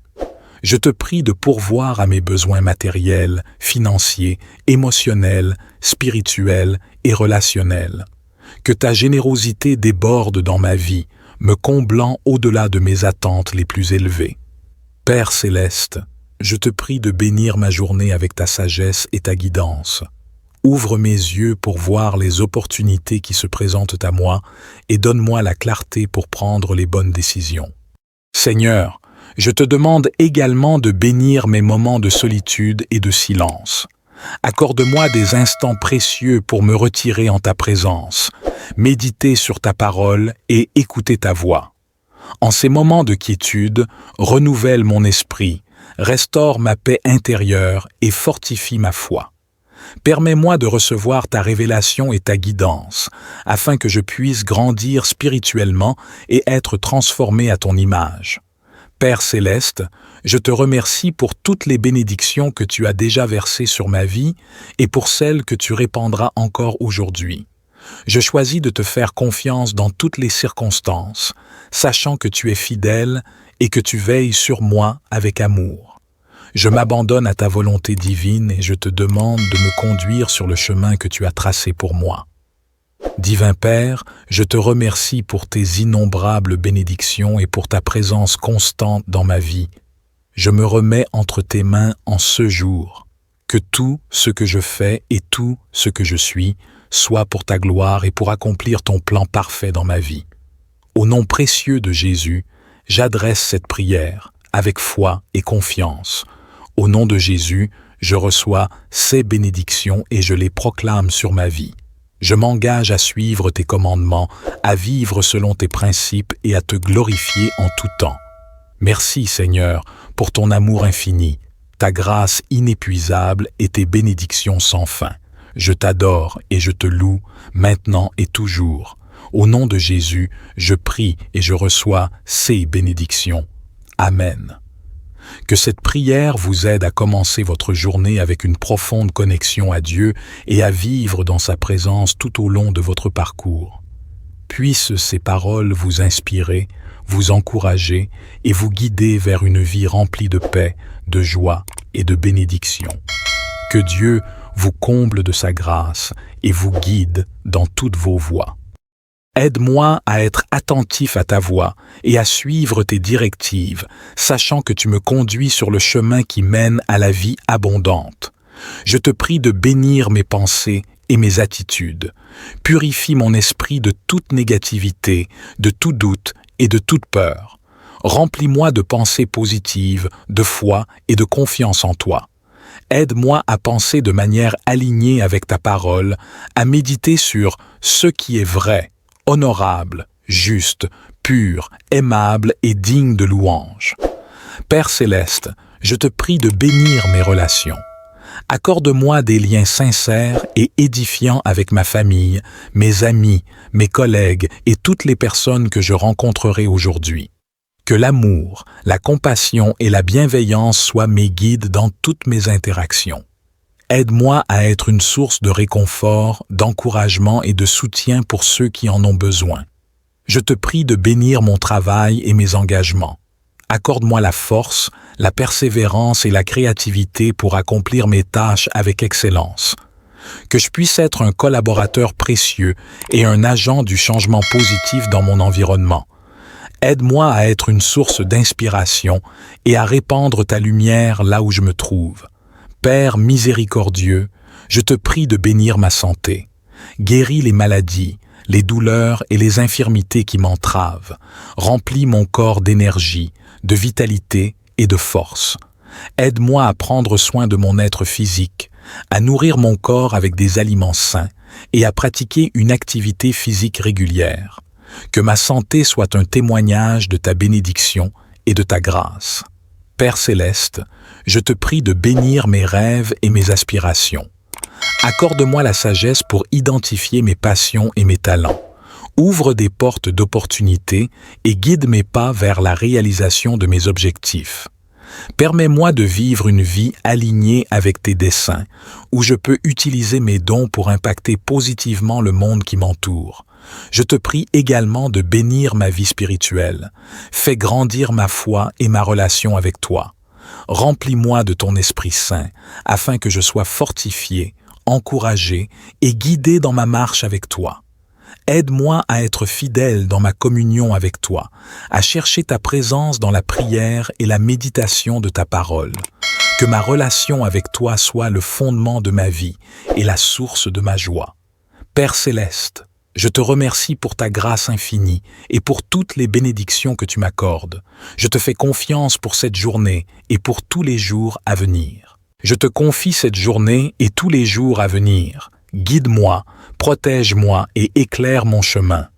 Je te prie de pourvoir à mes besoins matériels, financiers, émotionnels, spirituels et relationnels. Que ta générosité déborde dans ma vie, me comblant au-delà de mes attentes les plus élevées. Père céleste, je te prie de bénir ma journée avec ta sagesse et ta guidance. Ouvre mes yeux pour voir les opportunités qui se présentent à moi et donne-moi la clarté pour prendre les bonnes décisions. Seigneur, je te demande également de bénir mes moments de solitude et de silence. Accorde-moi des instants précieux pour me retirer en ta présence, méditer sur ta parole et écouter ta voix. En ces moments de quiétude, renouvelle mon esprit, restaure ma paix intérieure et fortifie ma foi. Permets-moi de recevoir ta révélation et ta guidance, afin que je puisse grandir spirituellement et être transformé à ton image. Père céleste, je te remercie pour toutes les bénédictions que tu as déjà versées sur ma vie et pour celles que tu répandras encore aujourd'hui. Je choisis de te faire confiance dans toutes les circonstances, sachant que tu es fidèle et que tu veilles sur moi avec amour. Je m'abandonne à ta volonté divine et je te demande de me conduire sur le chemin que tu as tracé pour moi. Divin Père, je te remercie pour tes innombrables bénédictions et pour ta présence constante dans ma vie. Je me remets entre tes mains en ce jour. Que tout ce que je fais et tout ce que je suis soit pour ta gloire et pour accomplir ton plan parfait dans ma vie. Au nom précieux de Jésus, j'adresse cette prière avec foi et confiance. Au nom de Jésus, je reçois ces bénédictions et je les proclame sur ma vie. Je m'engage à suivre tes commandements, à vivre selon tes principes et à te glorifier en tout temps. Merci Seigneur pour ton amour infini, ta grâce inépuisable et tes bénédictions sans fin. Je t'adore et je te loue, maintenant et toujours. Au nom de Jésus, je prie et je reçois ces bénédictions. Amen. Que cette prière vous aide à commencer votre journée avec une profonde connexion à Dieu et à vivre dans sa présence tout au long de votre parcours. Puissent ces paroles vous inspirer, vous encourager et vous guider vers une vie remplie de paix, de joie et de bénédiction. Que Dieu vous comble de sa grâce et vous guide dans toutes vos voies. Aide-moi à être attentif à ta voix et à suivre tes directives, sachant que tu me conduis sur le chemin qui mène à la vie abondante. Je te prie de bénir mes pensées et mes attitudes. Purifie mon esprit de toute négativité, de tout doute et de toute peur. Remplis-moi de pensées positives, de foi et de confiance en toi. Aide-moi à penser de manière alignée avec ta parole, à méditer sur ce qui est vrai, honorable, juste, pur, aimable et digne de louange. Père céleste, je te prie de bénir mes relations. Accorde-moi des liens sincères et édifiants avec ma famille, mes amis, mes collègues et toutes les personnes que je rencontrerai aujourd'hui. Que l'amour, la compassion et la bienveillance soient mes guides dans toutes mes interactions. Aide-moi à être une source de réconfort, d'encouragement et de soutien pour ceux qui en ont besoin. Je te prie de bénir mon travail et mes engagements. Accorde-moi la force, la persévérance et la créativité pour accomplir mes tâches avec excellence. Que je puisse être un collaborateur précieux et un agent du changement positif dans mon environnement. Aide-moi à être une source d'inspiration et à répandre ta lumière là où je me trouve. Père miséricordieux, je te prie de bénir ma santé. Guéris les maladies, les douleurs et les infirmités qui m'entravent. Remplis mon corps d'énergie, de vitalité et de force. Aide-moi à prendre soin de mon être physique, à nourrir mon corps avec des aliments sains et à pratiquer une activité physique régulière. Que ma santé soit un témoignage de ta bénédiction et de ta grâce. Père céleste, je te prie de bénir mes rêves et mes aspirations. Accorde-moi la sagesse pour identifier mes passions et mes talents. Ouvre des portes d'opportunités et guide mes pas vers la réalisation de mes objectifs. Permets-moi de vivre une vie alignée avec tes desseins, où je peux utiliser mes dons pour impacter positivement le monde qui m'entoure. Je te prie également de bénir ma vie spirituelle. Fais grandir ma foi et ma relation avec toi. Remplis-moi de ton Esprit Saint, afin que je sois fortifié, encouragé et guidé dans ma marche avec toi. Aide-moi à être fidèle dans ma communion avec toi, à chercher ta présence dans la prière et la méditation de ta parole. Que ma relation avec toi soit le fondement de ma vie et la source de ma joie. Père céleste, je te remercie pour ta grâce infinie et pour toutes les bénédictions que tu m'accordes. Je te fais confiance pour cette journée et pour tous les jours à venir. Je te confie cette journée et tous les jours à venir. Guide-moi, protège-moi et éclaire mon chemin.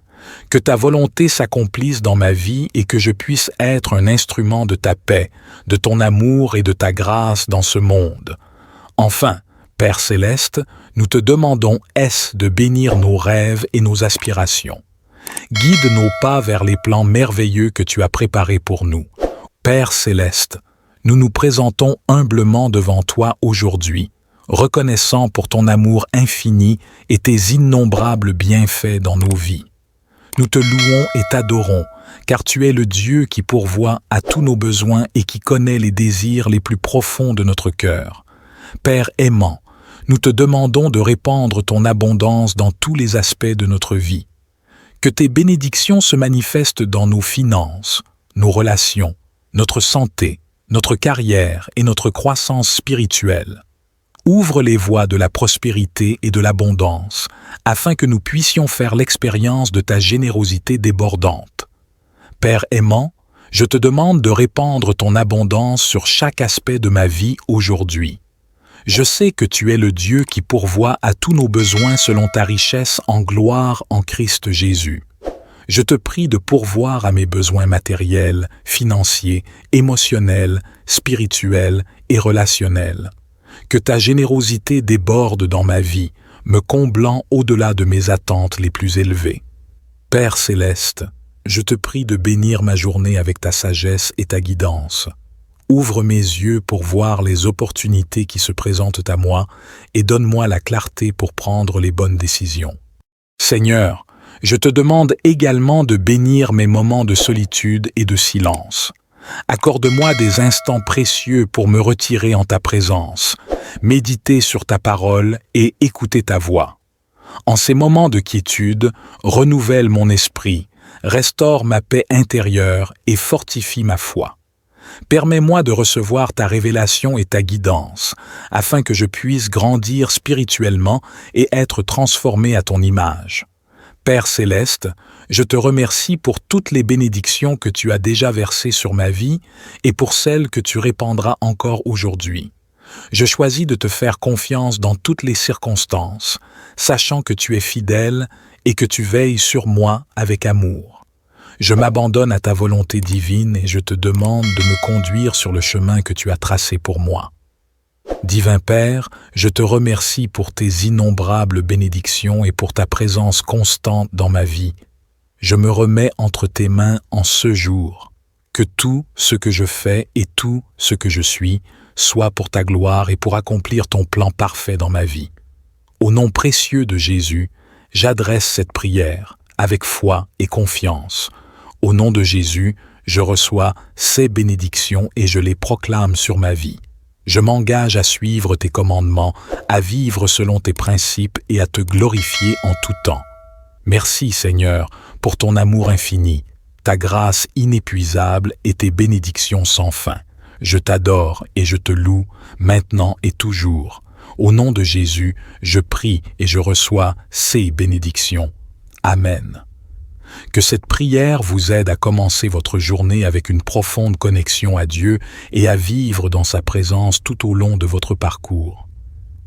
Que ta volonté s'accomplisse dans ma vie et que je puisse être un instrument de ta paix, de ton amour et de ta grâce dans ce monde. Enfin, Père céleste, nous te demandons de bénir nos rêves et nos aspirations. Guide nos pas vers les plans merveilleux que tu as préparés pour nous. Père céleste, nous nous présentons humblement devant toi aujourd'hui, reconnaissant pour ton amour infini et tes innombrables bienfaits dans nos vies. Nous te louons et t'adorons, car tu es le Dieu qui pourvoit à tous nos besoins et qui connaît les désirs les plus profonds de notre cœur. Père aimant, nous te demandons de répandre ton abondance dans tous les aspects de notre vie. Que tes bénédictions se manifestent dans nos finances, nos relations, notre santé, notre carrière et notre croissance spirituelle. Ouvre les voies de la prospérité et de l'abondance, afin que nous puissions faire l'expérience de ta générosité débordante. Père aimant, je te demande de répandre ton abondance sur chaque aspect de ma vie aujourd'hui. Je sais que tu es le Dieu qui pourvoit à tous nos besoins selon ta richesse en gloire en Christ Jésus. Je te prie de pourvoir à mes besoins matériels, financiers, émotionnels, spirituels et relationnels. Que ta générosité déborde dans ma vie, me comblant au-delà de mes attentes les plus élevées. Père céleste, je te prie de bénir ma journée avec ta sagesse et ta guidance. Ouvre mes yeux pour voir les opportunités qui se présentent à moi et donne-moi la clarté pour prendre les bonnes décisions. Seigneur, je te demande également de bénir mes moments de solitude et de silence. Accorde-moi des instants précieux pour me retirer en ta présence, méditer sur ta parole et écouter ta voix. En ces moments de quiétude, renouvelle mon esprit, restaure ma paix intérieure et fortifie ma foi. Permets-moi de recevoir ta révélation et ta guidance, afin que je puisse grandir spirituellement et être transformé à ton image. Père céleste, je te remercie pour toutes les bénédictions que tu as déjà versées sur ma vie et pour celles que tu répandras encore aujourd'hui. Je choisis de te faire confiance dans toutes les circonstances, sachant que tu es fidèle et que tu veilles sur moi avec amour. Je m'abandonne à ta volonté divine et je te demande de me conduire sur le chemin que tu as tracé pour moi. Divin Père, je te remercie pour tes innombrables bénédictions et pour ta présence constante dans ma vie. Je me remets entre tes mains en ce jour. Que tout ce que je fais et tout ce que je suis soit pour ta gloire et pour accomplir ton plan parfait dans ma vie. Au nom précieux de Jésus, j'adresse cette prière avec foi et confiance. Au nom de Jésus, je reçois ces bénédictions et je les proclame sur ma vie. Je m'engage à suivre tes commandements, à vivre selon tes principes et à te glorifier en tout temps. Merci Seigneur pour ton amour infini, ta grâce inépuisable et tes bénédictions sans fin. Je t'adore et je te loue, maintenant et toujours. Au nom de Jésus, je prie et je reçois ces bénédictions. Amen. Que cette prière vous aide à commencer votre journée avec une profonde connexion à Dieu et à vivre dans sa présence tout au long de votre parcours.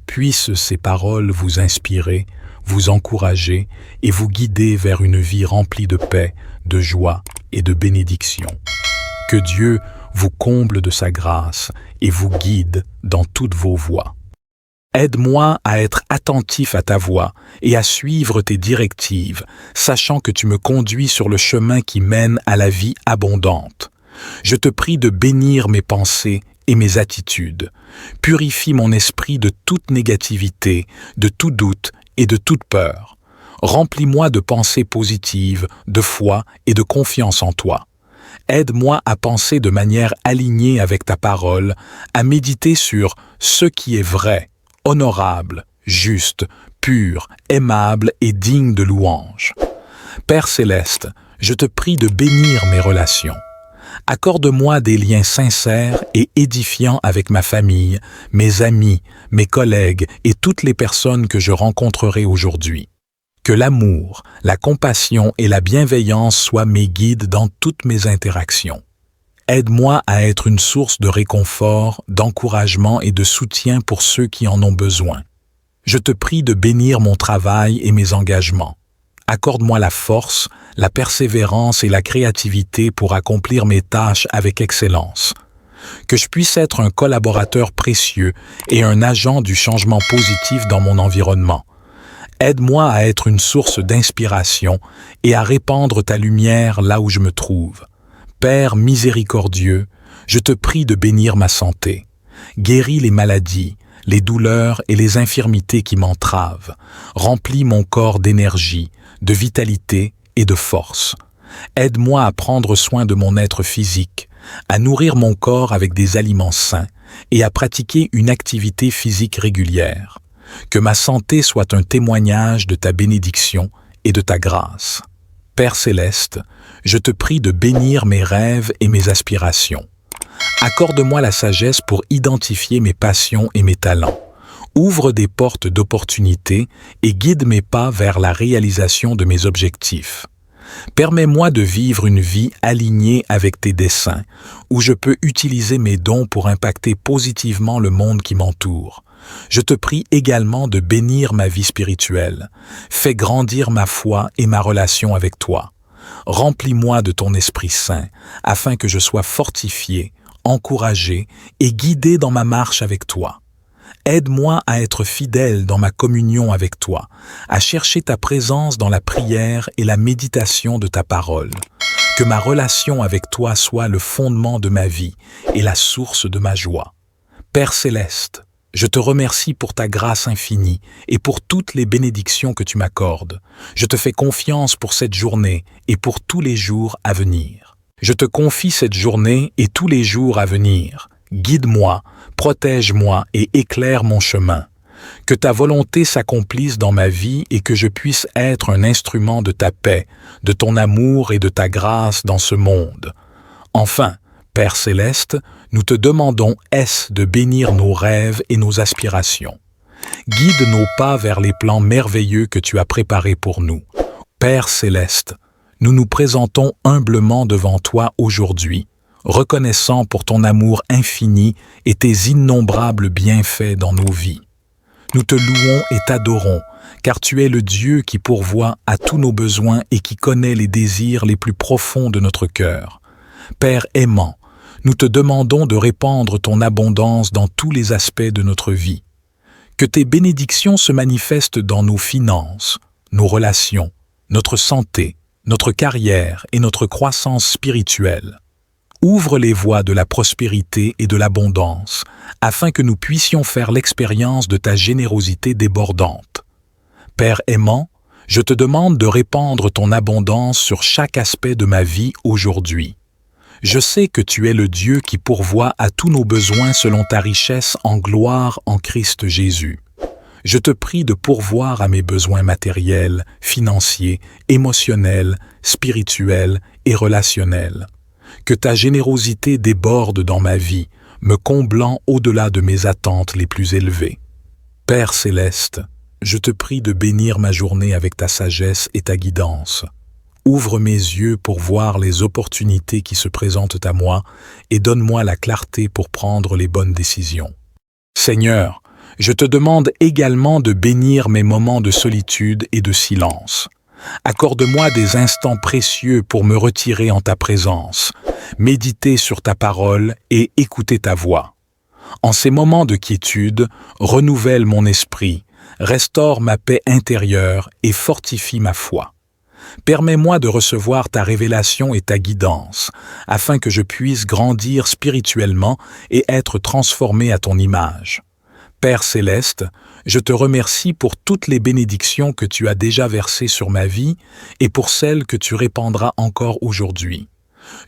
Puissent ces paroles vous inspirer, vous encourager et vous guider vers une vie remplie de paix, de joie et de bénédiction. Que Dieu vous comble de sa grâce et vous guide dans toutes vos voies. Aide-moi à être attentif à ta voix et à suivre tes directives, sachant que tu me conduis sur le chemin qui mène à la vie abondante. Je te prie de bénir mes pensées et mes attitudes. Purifie mon esprit de toute négativité, de tout doute et de toute peur. Remplis-moi de pensées positives, de foi et de confiance en toi. Aide-moi à penser de manière alignée avec ta parole, à méditer sur ce qui est vrai, honorable, juste, pur, aimable et digne de louange. Père céleste, je te prie de bénir mes relations. Accorde-moi des liens sincères et édifiants avec ma famille, mes amis, mes collègues et toutes les personnes que je rencontrerai aujourd'hui. Que l'amour, la compassion et la bienveillance soient mes guides dans toutes mes interactions. Aide-moi à être une source de réconfort, d'encouragement et de soutien pour ceux qui en ont besoin. Je te prie de bénir mon travail et mes engagements. Accorde-moi la force, la persévérance et la créativité pour accomplir mes tâches avec excellence. que je puisse être un collaborateur précieux et un agent du changement positif dans mon environnement. Aide-moi à être une source d'inspiration et à répandre ta lumière là où je me trouve. Père miséricordieux, je te prie de bénir ma santé. Guéris les maladies, les douleurs et les infirmités qui m'entravent. Remplis mon corps d'énergie, de vitalité et de force. Aide-moi à prendre soin de mon être physique, à nourrir mon corps avec des aliments sains et à pratiquer une activité physique régulière. Que ma santé soit un témoignage de ta bénédiction et de ta grâce. Père céleste, je te prie de bénir mes rêves et mes aspirations. Accorde-moi la sagesse pour identifier mes passions et mes talents. Ouvre des portes d'opportunités et guide mes pas vers la réalisation de mes objectifs. Permets-moi de vivre une vie alignée avec tes desseins, où je peux utiliser mes dons pour impacter positivement le monde qui m'entoure. Je te prie également de bénir ma vie spirituelle. Fais grandir ma foi et ma relation avec toi. Remplis-moi de ton Esprit Saint, afin que je sois fortifié, encouragé et guidé dans ma marche avec toi. Aide-moi à être fidèle dans ma communion avec toi, à chercher ta présence dans la prière et la méditation de ta parole. Que ma relation avec toi soit le fondement de ma vie et la source de ma joie. Père céleste, je te remercie pour ta grâce infinie et pour toutes les bénédictions que tu m'accordes. Je te fais confiance pour cette journée et pour tous les jours à venir. Je te confie cette journée et tous les jours à venir. Guide-moi, protège-moi et éclaire mon chemin. Que ta volonté s'accomplisse dans ma vie et que je puisse être un instrument de ta paix, de ton amour et de ta grâce dans ce monde. Enfin, Père céleste, nous te demandons de bénir nos rêves et nos aspirations. Guide nos pas vers les plans merveilleux que tu as préparés pour nous. Père céleste, nous nous présentons humblement devant toi aujourd'hui, reconnaissant pour ton amour infini et tes innombrables bienfaits dans nos vies. Nous te louons et t'adorons, car tu es le Dieu qui pourvoit à tous nos besoins et qui connaît les désirs les plus profonds de notre cœur. Père aimant, nous te demandons de répandre ton abondance dans tous les aspects de notre vie. Que tes bénédictions se manifestent dans nos finances, nos relations, notre santé, notre carrière et notre croissance spirituelle. Ouvre les voies de la prospérité et de l'abondance, afin que nous puissions faire l'expérience de ta générosité débordante. Père aimant, je te demande de répandre ton abondance sur chaque aspect de ma vie aujourd'hui. Je sais que tu es le Dieu qui pourvoit à tous nos besoins selon ta richesse en gloire en Christ Jésus. Je te prie de pourvoir à mes besoins matériels, financiers, émotionnels, spirituels et relationnels. Que ta générosité déborde dans ma vie, me comblant au-delà de mes attentes les plus élevées. Père céleste, je te prie de bénir ma journée avec ta sagesse et ta guidance. Ouvre mes yeux pour voir les opportunités qui se présentent à moi et donne-moi la clarté pour prendre les bonnes décisions. Seigneur, je te demande également de bénir mes moments de solitude et de silence. Accorde-moi des instants précieux pour me retirer en ta présence, méditer sur ta parole et écouter ta voix. En ces moments de quiétude, renouvelle mon esprit, restaure ma paix intérieure et fortifie ma foi. Permets-moi de recevoir ta révélation et ta guidance, afin que je puisse grandir spirituellement et être transformé à ton image. Père céleste, je te remercie pour toutes les bénédictions que tu as déjà versées sur ma vie et pour celles que tu répandras encore aujourd'hui.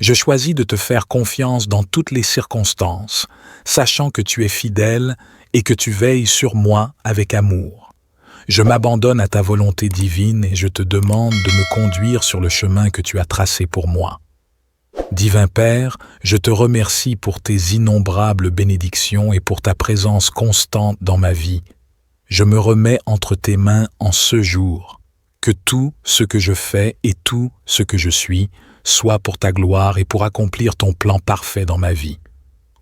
Je choisis de te faire confiance dans toutes les circonstances, sachant que tu es fidèle et que tu veilles sur moi avec amour. Je m'abandonne à ta volonté divine et je te demande de me conduire sur le chemin que tu as tracé pour moi. Divin Père, je te remercie pour tes innombrables bénédictions et pour ta présence constante dans ma vie. Je me remets entre tes mains en ce jour. Que tout ce que je fais et tout ce que je suis soit pour ta gloire et pour accomplir ton plan parfait dans ma vie.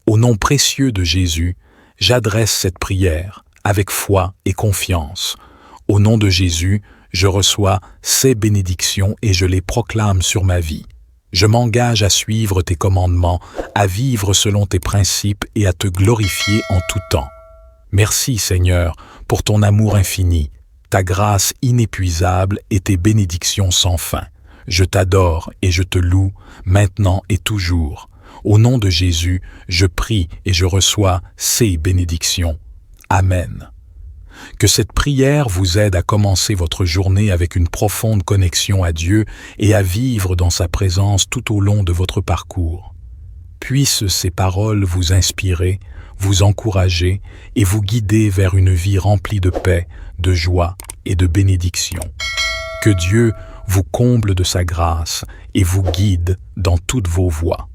Au nom précieux de Jésus, j'adresse cette prière avec foi et confiance. Au nom de Jésus, je reçois ces bénédictions et je les proclame sur ma vie. Je m'engage à suivre tes commandements, à vivre selon tes principes et à te glorifier en tout temps. Merci Seigneur pour ton amour infini, ta grâce inépuisable et tes bénédictions sans fin. Je t'adore et je te loue, maintenant et toujours. Au nom de Jésus, je prie et je reçois ces bénédictions. Amen. Que cette prière vous aide à commencer votre journée avec une profonde connexion à Dieu et à vivre dans sa présence tout au long de votre parcours. Puissent ces paroles vous inspirer, vous encourager et vous guider vers une vie remplie de paix, de joie et de bénédiction. Que Dieu vous comble de sa grâce et vous guide dans toutes vos voies.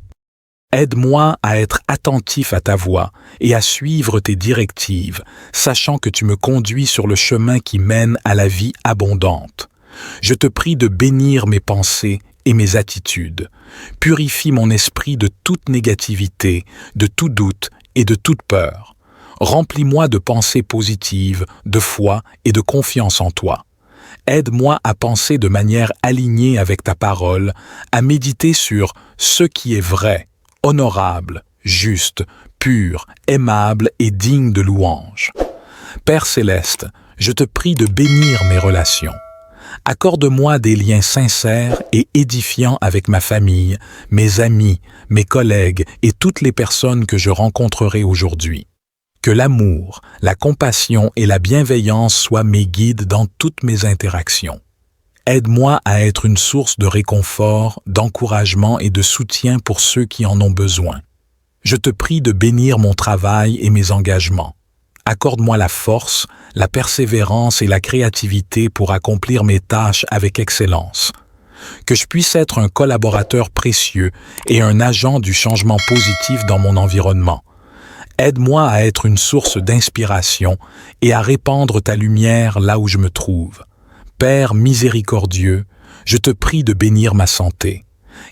Aide-moi à être attentif à ta voix et à suivre tes directives, sachant que tu me conduis sur le chemin qui mène à la vie abondante. Je te prie de bénir mes pensées et mes attitudes. Purifie mon esprit de toute négativité, de tout doute et de toute peur. Remplis-moi de pensées positives, de foi et de confiance en toi. Aide-moi à penser de manière alignée avec ta parole, à méditer sur ce qui est vrai, honorable, juste, pur, aimable et digne de louange. Père céleste, je te prie de bénir mes relations. Accorde-moi des liens sincères et édifiants avec ma famille, mes amis, mes collègues et toutes les personnes que je rencontrerai aujourd'hui. Que l'amour, la compassion et la bienveillance soient mes guides dans toutes mes interactions. Aide-moi à être une source de réconfort, d'encouragement et de soutien pour ceux qui en ont besoin. Je te prie de bénir mon travail et mes engagements. Accorde-moi la force, la persévérance et la créativité pour accomplir mes tâches avec excellence. Que je puisse être un collaborateur précieux et un agent du changement positif dans mon environnement. Aide-moi à être une source d'inspiration et à répandre ta lumière là où je me trouve. Père miséricordieux, je te prie de bénir ma santé.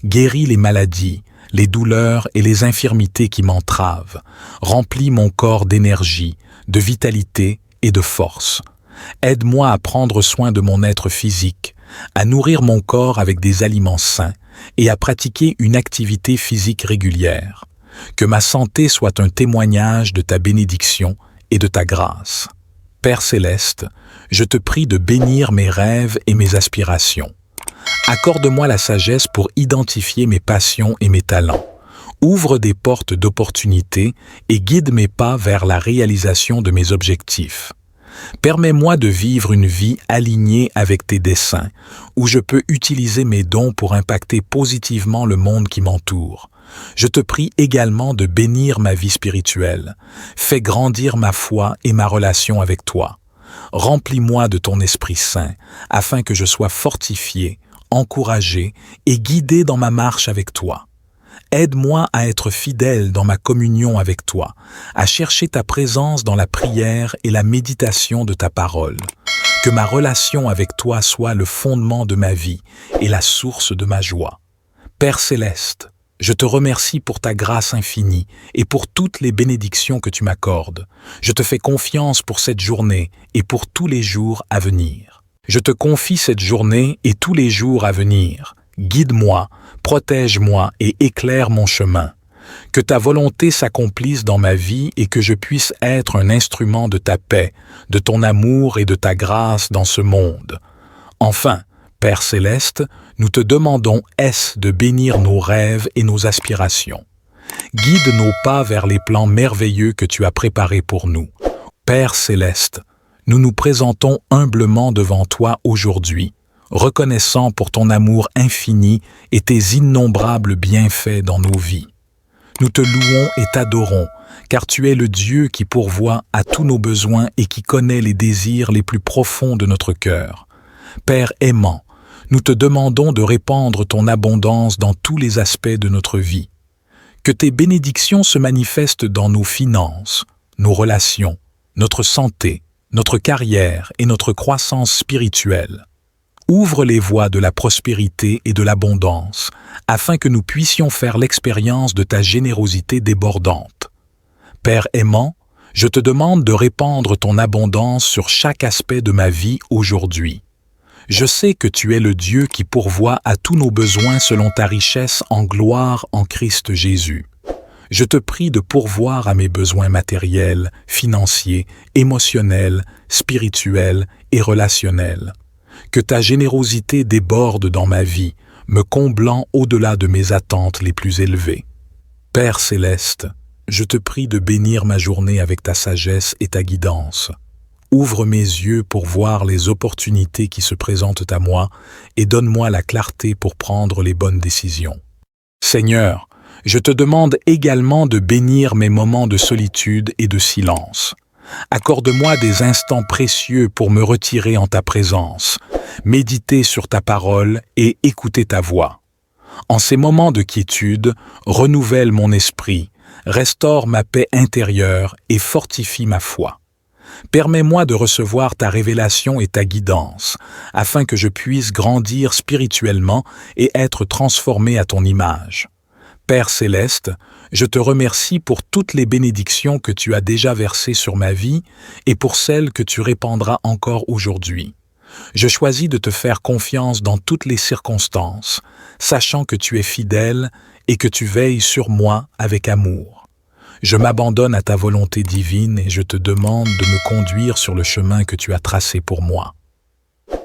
Guéris les maladies, les douleurs et les infirmités qui m'entravent. Remplis mon corps d'énergie, de vitalité et de force. Aide-moi à prendre soin de mon être physique, à nourrir mon corps avec des aliments sains et à pratiquer une activité physique régulière. Que ma santé soit un témoignage de ta bénédiction et de ta grâce. Père céleste, je te prie de bénir mes rêves et mes aspirations. Accorde-moi la sagesse pour identifier mes passions et mes talents. Ouvre des portes d'opportunités et guide mes pas vers la réalisation de mes objectifs. Permets-moi de vivre une vie alignée avec tes desseins, où je peux utiliser mes dons pour impacter positivement le monde qui m'entoure. Je te prie également de bénir ma vie spirituelle. Fais grandir ma foi et ma relation avec toi. Remplis-moi de ton Esprit Saint, afin que je sois fortifié, encouragé et guidé dans ma marche avec toi. Aide-moi à être fidèle dans ma communion avec toi, à chercher ta présence dans la prière et la méditation de ta parole. Que ma relation avec toi soit le fondement de ma vie et la source de ma joie. Père céleste, je te remercie pour ta grâce infinie et pour toutes les bénédictions que tu m'accordes. Je te fais confiance pour cette journée et pour tous les jours à venir. Je te confie cette journée et tous les jours à venir. Guide-moi, protège-moi et éclaire mon chemin. Que ta volonté s'accomplisse dans ma vie et que je puisse être un instrument de ta paix, de ton amour et de ta grâce dans ce monde. Enfin, Père céleste, nous te demandons de bénir nos rêves et nos aspirations. Guide nos pas vers les plans merveilleux que tu as préparés pour nous. Père céleste, nous nous présentons humblement devant toi aujourd'hui, reconnaissant pour ton amour infini et tes innombrables bienfaits dans nos vies. Nous te louons et t'adorons, car tu es le Dieu qui pourvoit à tous nos besoins et qui connaît les désirs les plus profonds de notre cœur. Père aimant, nous te demandons de répandre ton abondance dans tous les aspects de notre vie. Que tes bénédictions se manifestent dans nos finances, nos relations, notre santé, notre carrière et notre croissance spirituelle. Ouvre les voies de la prospérité et de l'abondance, afin que nous puissions faire l'expérience de ta générosité débordante. Père aimant, je te demande de répandre ton abondance sur chaque aspect de ma vie aujourd'hui. Je sais que tu es le Dieu qui pourvoit à tous nos besoins selon ta richesse en gloire en Christ Jésus. Je te prie de pourvoir à mes besoins matériels, financiers, émotionnels, spirituels et relationnels. Que ta générosité déborde dans ma vie, me comblant au-delà de mes attentes les plus élevées. Père céleste, je te prie de bénir ma journée avec ta sagesse et ta guidance. Ouvre mes yeux pour voir les opportunités qui se présentent à moi et donne-moi la clarté pour prendre les bonnes décisions. Seigneur, je te demande également de bénir mes moments de solitude et de silence. Accorde-moi des instants précieux pour me retirer en ta présence, méditer sur ta parole et écouter ta voix. En ces moments de quiétude, renouvelle mon esprit, restaure ma paix intérieure et fortifie ma foi. Permets-moi de recevoir ta révélation et ta guidance, afin que je puisse grandir spirituellement et être transformé à ton image. Père céleste, je te remercie pour toutes les bénédictions que tu as déjà versées sur ma vie et pour celles que tu répandras encore aujourd'hui. Je choisis de te faire confiance dans toutes les circonstances, sachant que tu es fidèle et que tu veilles sur moi avec amour. Je m'abandonne à ta volonté divine et je te demande de me conduire sur le chemin que tu as tracé pour moi.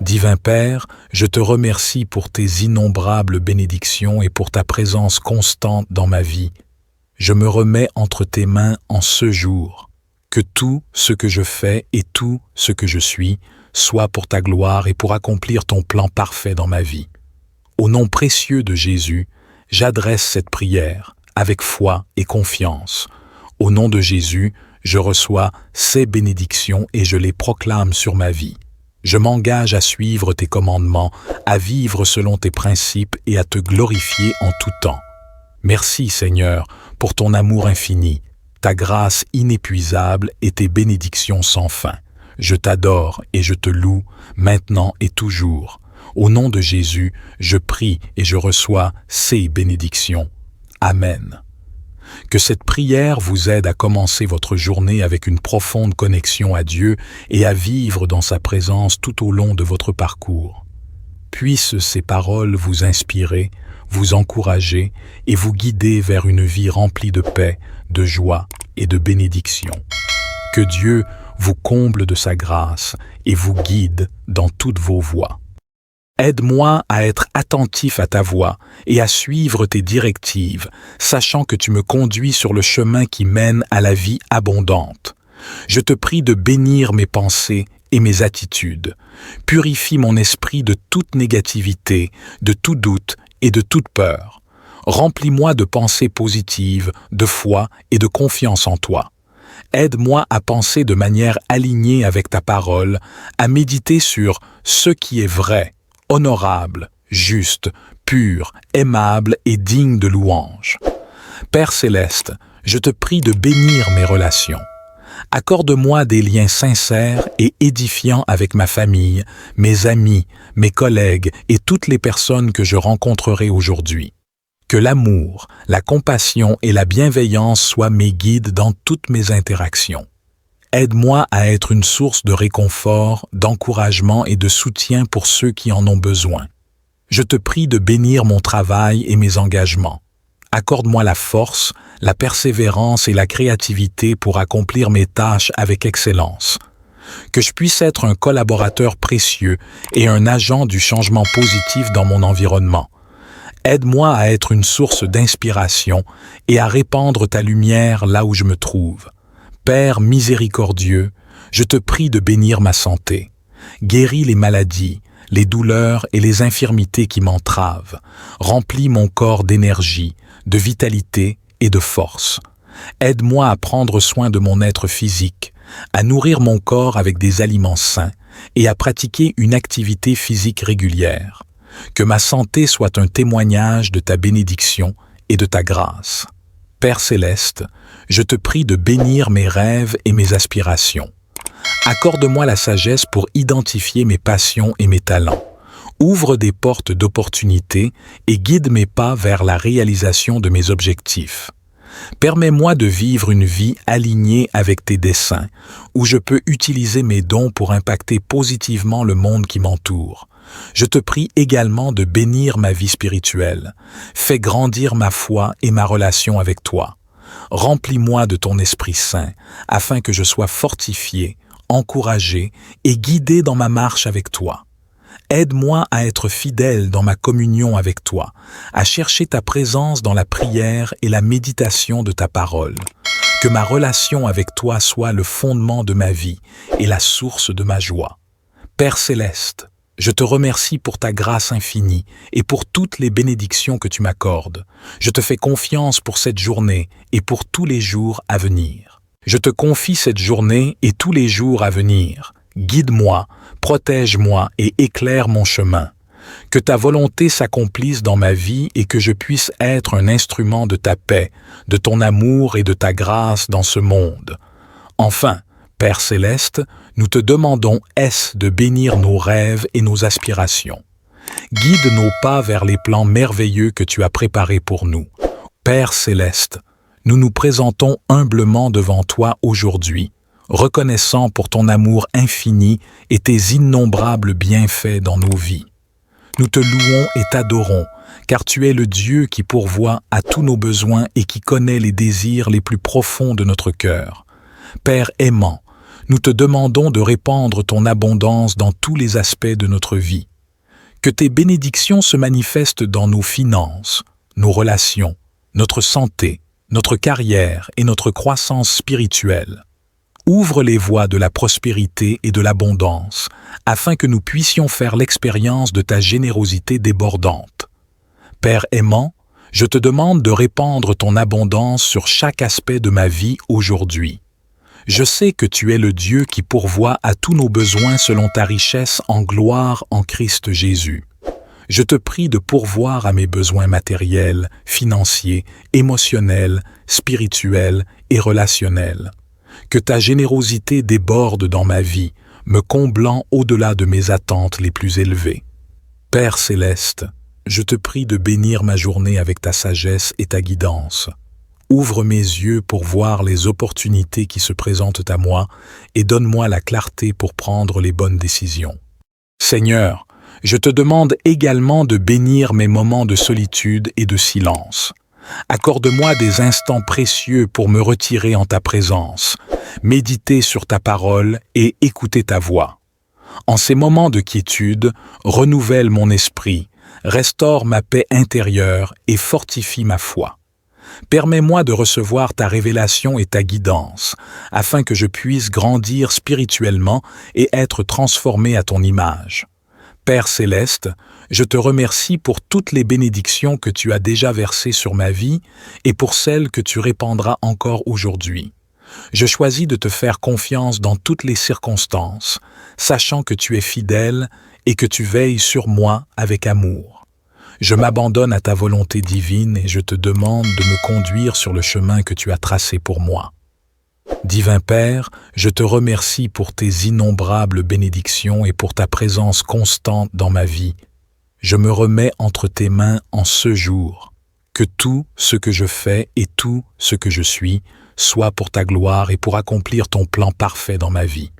Divin Père, je te remercie pour tes innombrables bénédictions et pour ta présence constante dans ma vie. Je me remets entre tes mains en ce jour. Que tout ce que je fais et tout ce que je suis soit pour ta gloire et pour accomplir ton plan parfait dans ma vie. Au nom précieux de Jésus, j'adresse cette prière avec foi et confiance. Au nom de Jésus, je reçois ces bénédictions et je les proclame sur ma vie. Je m'engage à suivre tes commandements, à vivre selon tes principes et à te glorifier en tout temps. Merci Seigneur pour ton amour infini, ta grâce inépuisable et tes bénédictions sans fin. Je t'adore et je te loue, maintenant et toujours. Au nom de Jésus, je prie et je reçois ces bénédictions. Amen. Que cette prière vous aide à commencer votre journée avec une profonde connexion à Dieu et à vivre dans sa présence tout au long de votre parcours. Puissent ces paroles vous inspirer, vous encourager et vous guider vers une vie remplie de paix, de joie et de bénédiction. Que Dieu vous comble de sa grâce et vous guide dans toutes vos voies. Aide-moi à être attentif à ta voix et à suivre tes directives, sachant que tu me conduis sur le chemin qui mène à la vie abondante. Je te prie de bénir mes pensées et mes attitudes. Purifie mon esprit de toute négativité, de tout doute et de toute peur. Remplis-moi de pensées positives, de foi et de confiance en toi. Aide-moi à penser de manière alignée avec ta parole, à méditer sur ce qui est vrai, honorable, juste, pur, aimable et digne de louange. Père céleste, je te prie de bénir mes relations. Accorde-moi des liens sincères et édifiants avec ma famille, mes amis, mes collègues et toutes les personnes que je rencontrerai aujourd'hui. Que l'amour, la compassion et la bienveillance soient mes guides dans toutes mes interactions. Aide-moi à être une source de réconfort, d'encouragement et de soutien pour ceux qui en ont besoin. Je te prie de bénir mon travail et mes engagements. Accorde-moi la force, la persévérance et la créativité pour accomplir mes tâches avec excellence. Que je puisse être un collaborateur précieux et un agent du changement positif dans mon environnement. Aide-moi à être une source d'inspiration et à répandre ta lumière là où je me trouve. Père miséricordieux, je te prie de bénir ma santé. Guéris les maladies, les douleurs et les infirmités qui m'entravent. Remplis mon corps d'énergie, de vitalité et de force. Aide-moi à prendre soin de mon être physique, à nourrir mon corps avec des aliments sains et à pratiquer une activité physique régulière. Que ma santé soit un témoignage de ta bénédiction et de ta grâce. Père céleste, je te prie de bénir mes rêves et mes aspirations. Accorde-moi la sagesse pour identifier mes passions et mes talents. Ouvre des portes d'opportunités et guide mes pas vers la réalisation de mes objectifs. Permets-moi de vivre une vie alignée avec tes desseins, où je peux utiliser mes dons pour impacter positivement le monde qui m'entoure. Je te prie également de bénir ma vie spirituelle. Fais grandir ma foi et ma relation avec toi. Remplis-moi de ton Esprit Saint, afin que je sois fortifié, encouragé et guidé dans ma marche avec toi. Aide-moi à être fidèle dans ma communion avec toi, à chercher ta présence dans la prière et la méditation de ta parole. Que ma relation avec toi soit le fondement de ma vie et la source de ma joie. Père céleste, je te remercie pour ta grâce infinie et pour toutes les bénédictions que tu m'accordes. Je te fais confiance pour cette journée et pour tous les jours à venir. Je te confie cette journée et tous les jours à venir. Guide-moi, protège-moi et éclaire mon chemin. Que ta volonté s'accomplisse dans ma vie et que je puisse être un instrument de ta paix, de ton amour et de ta grâce dans ce monde. Enfin, Père céleste, nous te demandons de bénir nos rêves et nos aspirations. Guide nos pas vers les plans merveilleux que tu as préparés pour nous. Père céleste, nous nous présentons humblement devant toi aujourd'hui, reconnaissant pour ton amour infini et tes innombrables bienfaits dans nos vies. Nous te louons et t'adorons, car tu es le Dieu qui pourvoit à tous nos besoins et qui connaît les désirs les plus profonds de notre cœur. Père aimant, nous te demandons de répandre ton abondance dans tous les aspects de notre vie. Que tes bénédictions se manifestent dans nos finances, nos relations, notre santé, notre carrière et notre croissance spirituelle. Ouvre les voies de la prospérité et de l'abondance, afin que nous puissions faire l'expérience de ta générosité débordante. Père aimant, je te demande de répandre ton abondance sur chaque aspect de ma vie aujourd'hui. Je sais que tu es le Dieu qui pourvoit à tous nos besoins selon ta richesse en gloire en Christ Jésus. Je te prie de pourvoir à mes besoins matériels, financiers, émotionnels, spirituels et relationnels. Que ta générosité déborde dans ma vie, me comblant au-delà de mes attentes les plus élevées. Père céleste, je te prie de bénir ma journée avec ta sagesse et ta guidance. Ouvre mes yeux pour voir les opportunités qui se présentent à moi et donne-moi la clarté pour prendre les bonnes décisions. Seigneur, je te demande également de bénir mes moments de solitude et de silence. Accorde-moi des instants précieux pour me retirer en ta présence, méditer sur ta parole et écouter ta voix. En ces moments de quiétude, renouvelle mon esprit, restaure ma paix intérieure et fortifie ma foi. Permets-moi de recevoir ta révélation et ta guidance, afin que je puisse grandir spirituellement et être transformé à ton image. Père céleste, je te remercie pour toutes les bénédictions que tu as déjà versées sur ma vie et pour celles que tu répandras encore aujourd'hui. Je choisis de te faire confiance dans toutes les circonstances, sachant que tu es fidèle et que tu veilles sur moi avec amour. Je m'abandonne à ta volonté divine et je te demande de me conduire sur le chemin que tu as tracé pour moi. Divin Père, je te remercie pour tes innombrables bénédictions et pour ta présence constante dans ma vie. Je me remets entre tes mains en ce jour. Que tout ce que je fais et tout ce que je suis soit pour ta gloire et pour accomplir ton plan parfait dans ma vie.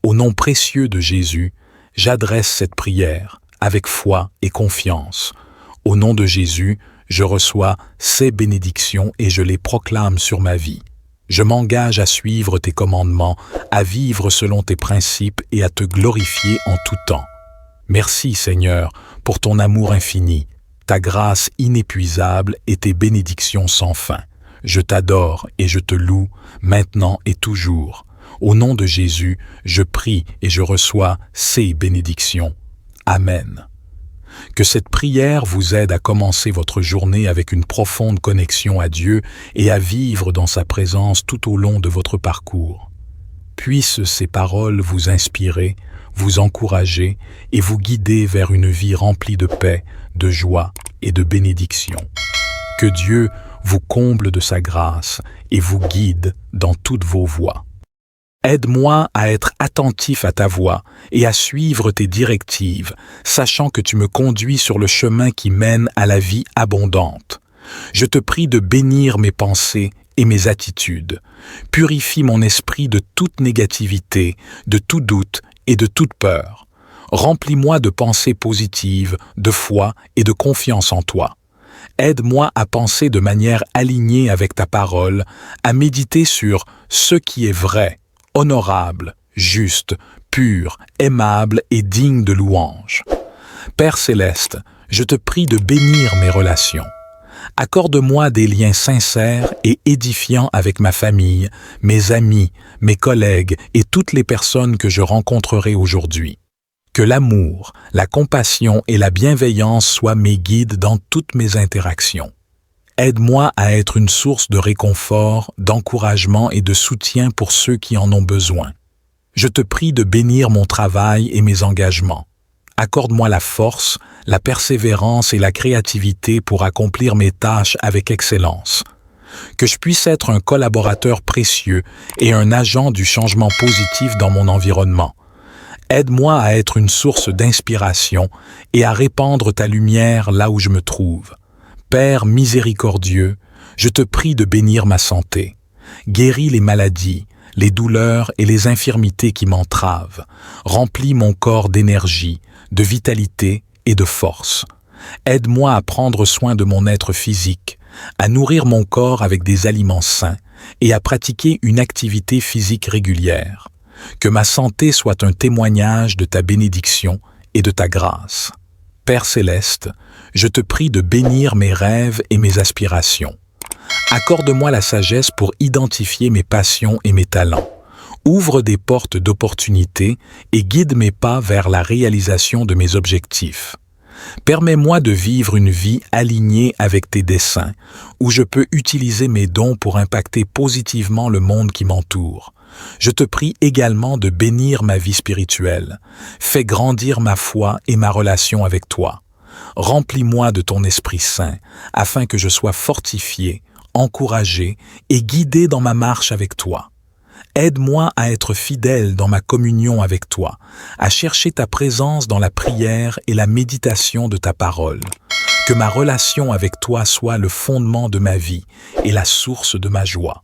Au nom précieux de Jésus, j'adresse cette prière avec foi et confiance. Au nom de Jésus, je reçois ces bénédictions et je les proclame sur ma vie. Je m'engage à suivre tes commandements, à vivre selon tes principes et à te glorifier en tout temps. Merci Seigneur pour ton amour infini, ta grâce inépuisable et tes bénédictions sans fin. Je t'adore et je te loue, maintenant et toujours. Au nom de Jésus, je prie et je reçois ces bénédictions. Amen. Que cette prière vous aide à commencer votre journée avec une profonde connexion à Dieu et à vivre dans sa présence tout au long de votre parcours. Puissent ces paroles vous inspirer, vous encourager et vous guider vers une vie remplie de paix, de joie et de bénédiction. Que Dieu vous comble de sa grâce et vous guide dans toutes vos voies. Aide-moi à être attentif à ta voix et à suivre tes directives, sachant que tu me conduis sur le chemin qui mène à la vie abondante. Je te prie de bénir mes pensées et mes attitudes. Purifie mon esprit de toute négativité, de tout doute et de toute peur. Remplis-moi de pensées positives, de foi et de confiance en toi. Aide-moi à penser de manière alignée avec ta parole, à méditer sur ce qui est vrai, honorable, juste, pur, aimable et digne de louange. Père céleste, je te prie de bénir mes relations. Accorde-moi des liens sincères et édifiants avec ma famille, mes amis, mes collègues et toutes les personnes que je rencontrerai aujourd'hui. Que l'amour, la compassion et la bienveillance soient mes guides dans toutes mes interactions. Aide-moi à être une source de réconfort, d'encouragement et de soutien pour ceux qui en ont besoin. Je te prie de bénir mon travail et mes engagements. Accorde-moi la force, la persévérance et la créativité pour accomplir mes tâches avec excellence. Que je puisse être un collaborateur précieux et un agent du changement positif dans mon environnement. Aide-moi à être une source d'inspiration et à répandre ta lumière là où je me trouve. Père miséricordieux, je te prie de bénir ma santé. Guéris les maladies, les douleurs et les infirmités qui m'entravent. Remplis mon corps d'énergie, de vitalité et de force. Aide-moi à prendre soin de mon être physique, à nourrir mon corps avec des aliments sains et à pratiquer une activité physique régulière. Que ma santé soit un témoignage de ta bénédiction et de ta grâce. Père céleste, je te prie de bénir mes rêves et mes aspirations. Accorde-moi la sagesse pour identifier mes passions et mes talents. Ouvre des portes d'opportunités et guide mes pas vers la réalisation de mes objectifs. Permets-moi de vivre une vie alignée avec tes desseins, où je peux utiliser mes dons pour impacter positivement le monde qui m'entoure. Je te prie également de bénir ma vie spirituelle. Fais grandir ma foi et ma relation avec toi. Remplis-moi de ton Esprit Saint, afin que je sois fortifié, encouragé et guidé dans ma marche avec toi. Aide-moi à être fidèle dans ma communion avec toi, à chercher ta présence dans la prière et la méditation de ta parole. Que ma relation avec toi soit le fondement de ma vie et la source de ma joie.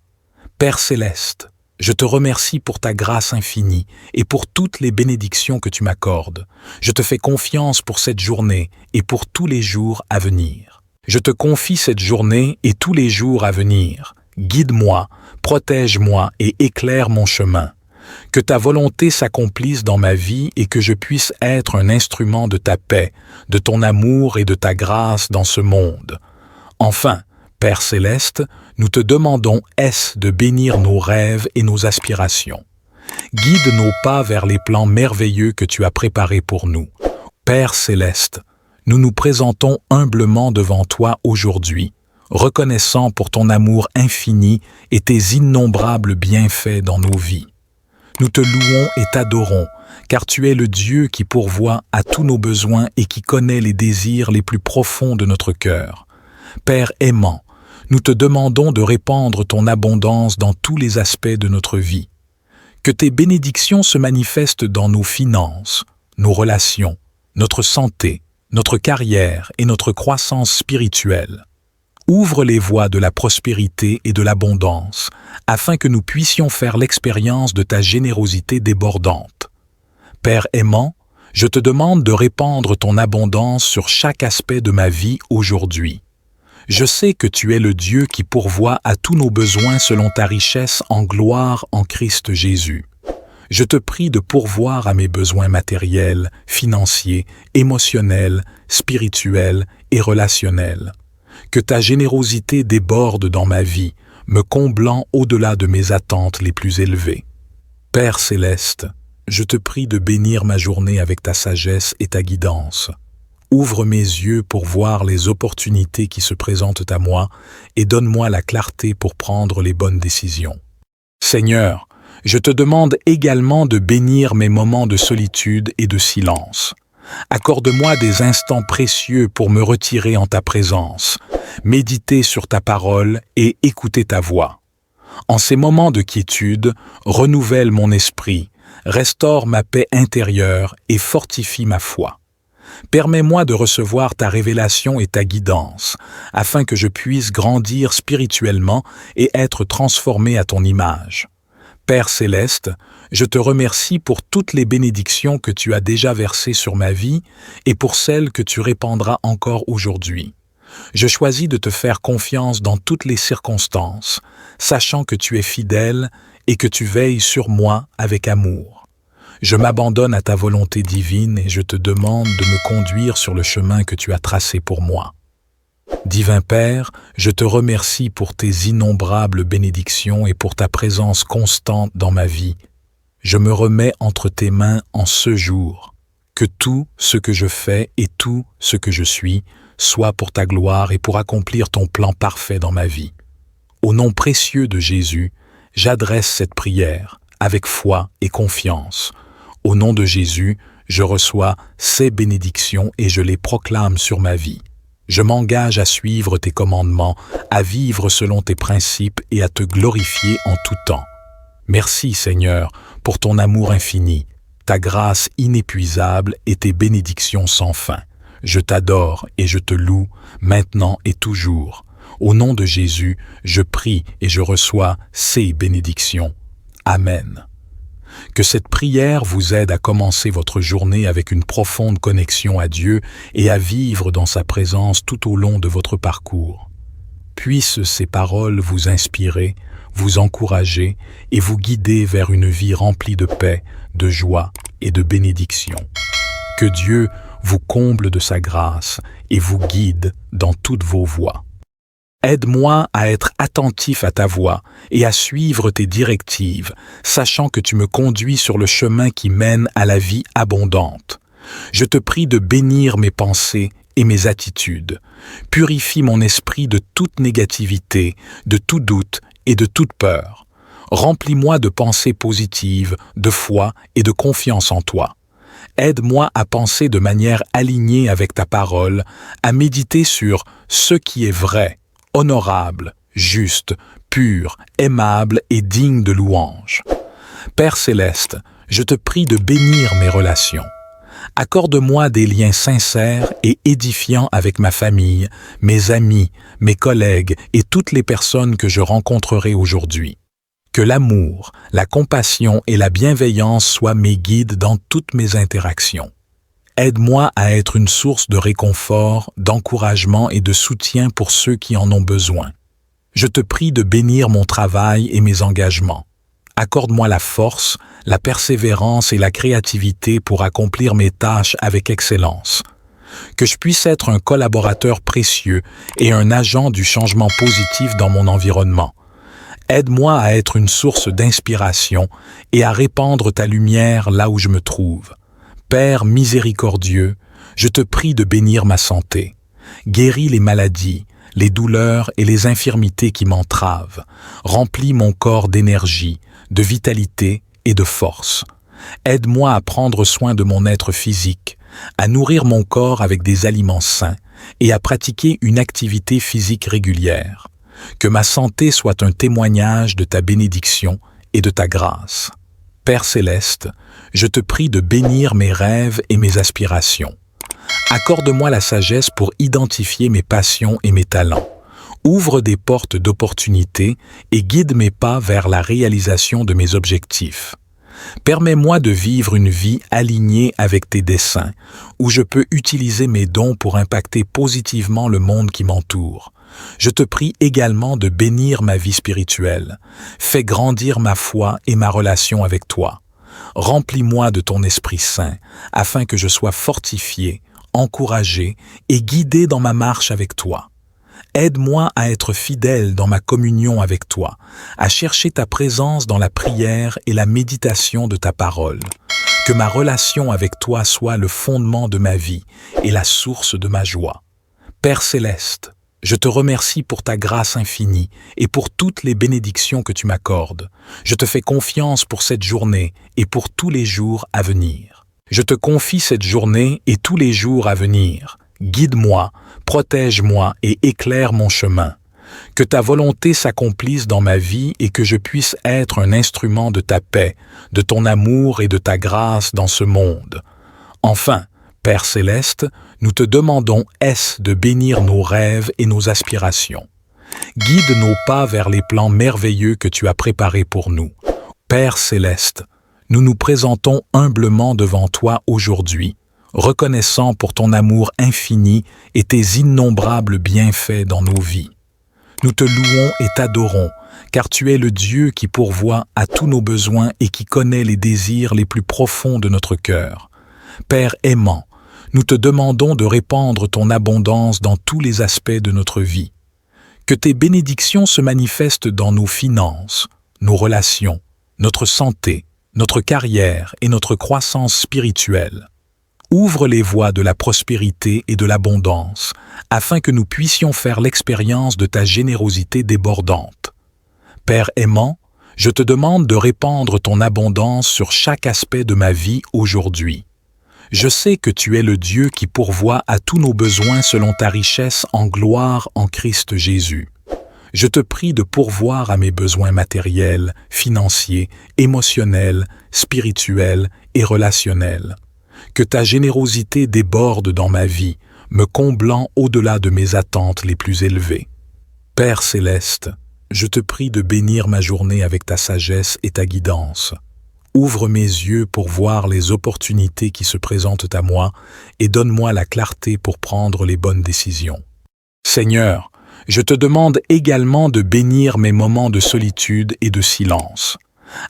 Père céleste, je te remercie pour ta grâce infinie et pour toutes les bénédictions que tu m'accordes. Je te fais confiance pour cette journée et pour tous les jours à venir. Je te confie cette journée et tous les jours à venir. Guide-moi, protège-moi et éclaire mon chemin. Que ta volonté s'accomplisse dans ma vie et que je puisse être un instrument de ta paix, de ton amour et de ta grâce dans ce monde. Enfin, Père céleste, nous te demandons de bénir nos rêves et nos aspirations. Guide nos pas vers les plans merveilleux que tu as préparés pour nous. Père céleste, nous nous présentons humblement devant toi aujourd'hui, reconnaissant pour ton amour infini et tes innombrables bienfaits dans nos vies. Nous te louons et t'adorons, car tu es le Dieu qui pourvoit à tous nos besoins et qui connaît les désirs les plus profonds de notre cœur. Père aimant, nous te demandons de répandre ton abondance dans tous les aspects de notre vie. Que tes bénédictions se manifestent dans nos finances, nos relations, notre santé, notre carrière et notre croissance spirituelle. Ouvre les voies de la prospérité et de l'abondance, afin que nous puissions faire l'expérience de ta générosité débordante. Père aimant, je te demande de répandre ton abondance sur chaque aspect de ma vie aujourd'hui. Je sais que tu es le Dieu qui pourvoit à tous nos besoins selon ta richesse en gloire en Christ Jésus. Je te prie de pourvoir à mes besoins matériels, financiers, émotionnels, spirituels et relationnels. Que ta générosité déborde dans ma vie, me comblant au-delà de mes attentes les plus élevées. Père céleste, je te prie de bénir ma journée avec ta sagesse et ta guidance. Ouvre mes yeux pour voir les opportunités qui se présentent à moi et donne-moi la clarté pour prendre les bonnes décisions. Seigneur, je te demande également de bénir mes moments de solitude et de silence. Accorde-moi des instants précieux pour me retirer en ta présence, méditer sur ta parole et écouter ta voix. En ces moments de quiétude, renouvelle mon esprit, restaure ma paix intérieure et fortifie ma foi. Permets-moi de recevoir ta révélation et ta guidance, afin que je puisse grandir spirituellement et être transformé à ton image. Père céleste, je te remercie pour toutes les bénédictions que tu as déjà versées sur ma vie et pour celles que tu répandras encore aujourd'hui. Je choisis de te faire confiance dans toutes les circonstances, sachant que tu es fidèle et que tu veilles sur moi avec amour. Je m'abandonne à ta volonté divine et je te demande de me conduire sur le chemin que tu as tracé pour moi. Divin Père, je te remercie pour tes innombrables bénédictions et pour ta présence constante dans ma vie. Je me remets entre tes mains en ce jour. Que tout ce que je fais et tout ce que je suis soit pour ta gloire et pour accomplir ton plan parfait dans ma vie. Au nom précieux de Jésus, j'adresse cette prière avec foi et confiance. Au nom de Jésus, je reçois ces bénédictions et je les proclame sur ma vie. Je m'engage à suivre tes commandements, à vivre selon tes principes et à te glorifier en tout temps. Merci Seigneur pour ton amour infini, ta grâce inépuisable et tes bénédictions sans fin. Je t'adore et je te loue, maintenant et toujours. Au nom de Jésus, je prie et je reçois ces bénédictions. Amen. Que cette prière vous aide à commencer votre journée avec une profonde connexion à Dieu et à vivre dans sa présence tout au long de votre parcours. Puissent ces paroles vous inspirer, vous encourager et vous guider vers une vie remplie de paix, de joie et de bénédiction. Que Dieu vous comble de sa grâce et vous guide dans toutes vos voies. Aide-moi à être attentif à ta voix et à suivre tes directives, sachant que tu me conduis sur le chemin qui mène à la vie abondante. Je te prie de bénir mes pensées et mes attitudes. Purifie mon esprit de toute négativité, de tout doute et de toute peur. Remplis-moi de pensées positives, de foi et de confiance en toi. Aide-moi à penser de manière alignée avec ta parole, à méditer sur ce qui est vrai, honorable, juste, pur, aimable et digne de louange. Père céleste, je te prie de bénir mes relations. Accorde-moi des liens sincères et édifiants avec ma famille, mes amis, mes collègues et toutes les personnes que je rencontrerai aujourd'hui. Que l'amour, la compassion et la bienveillance soient mes guides dans toutes mes interactions. Aide-moi à être une source de réconfort, d'encouragement et de soutien pour ceux qui en ont besoin. Je te prie de bénir mon travail et mes engagements. Accorde-moi la force, la persévérance et la créativité pour accomplir mes tâches avec excellence. Que je puisse être un collaborateur précieux et un agent du changement positif dans mon environnement. Aide-moi à être une source d'inspiration et à répandre ta lumière là où je me trouve. Père miséricordieux, je te prie de bénir ma santé. Guéris les maladies, les douleurs et les infirmités qui m'entravent. Remplis mon corps d'énergie, de vitalité et de force. Aide-moi à prendre soin de mon être physique, à nourrir mon corps avec des aliments sains et à pratiquer une activité physique régulière. Que ma santé soit un témoignage de ta bénédiction et de ta grâce. Père céleste, je te prie de bénir mes rêves et mes aspirations. Accorde-moi la sagesse pour identifier mes passions et mes talents. Ouvre des portes d'opportunités et guide mes pas vers la réalisation de mes objectifs. Permets-moi de vivre une vie alignée avec tes desseins, où je peux utiliser mes dons pour impacter positivement le monde qui m'entoure. Je te prie également de bénir ma vie spirituelle. Fais grandir ma foi et ma relation avec toi. Remplis-moi de ton Esprit Saint, afin que je sois fortifié, encouragé et guidé dans ma marche avec toi. Aide-moi à être fidèle dans ma communion avec toi, à chercher ta présence dans la prière et la méditation de ta parole. Que ma relation avec toi soit le fondement de ma vie et la source de ma joie. Père céleste, je te remercie pour ta grâce infinie et pour toutes les bénédictions que tu m'accordes. Je te fais confiance pour cette journée et pour tous les jours à venir. Je te confie cette journée et tous les jours à venir. Guide-moi, protège-moi et éclaire mon chemin. Que ta volonté s'accomplisse dans ma vie et que je puisse être un instrument de ta paix, de ton amour et de ta grâce dans ce monde. Enfin, Père céleste, nous te demandons de bénir nos rêves et nos aspirations. Guide nos pas vers les plans merveilleux que tu as préparés pour nous. Père céleste, nous nous présentons humblement devant toi aujourd'hui, reconnaissant pour ton amour infini et tes innombrables bienfaits dans nos vies. Nous te louons et t'adorons, car tu es le Dieu qui pourvoit à tous nos besoins et qui connaît les désirs les plus profonds de notre cœur. Père aimant, nous te demandons de répandre ton abondance dans tous les aspects de notre vie. Que tes bénédictions se manifestent dans nos finances, nos relations, notre santé, notre carrière et notre croissance spirituelle. Ouvre les voies de la prospérité et de l'abondance, afin que nous puissions faire l'expérience de ta générosité débordante. Père aimant, je te demande de répandre ton abondance sur chaque aspect de ma vie aujourd'hui. Je sais que tu es le Dieu qui pourvoit à tous nos besoins selon ta richesse en gloire en Christ Jésus. Je te prie de pourvoir à mes besoins matériels, financiers, émotionnels, spirituels et relationnels. Que ta générosité déborde dans ma vie, me comblant au-delà de mes attentes les plus élevées. Père céleste, je te prie de bénir ma journée avec ta sagesse et ta guidance. Ouvre mes yeux pour voir les opportunités qui se présentent à moi et donne-moi la clarté pour prendre les bonnes décisions. Seigneur, je te demande également de bénir mes moments de solitude et de silence.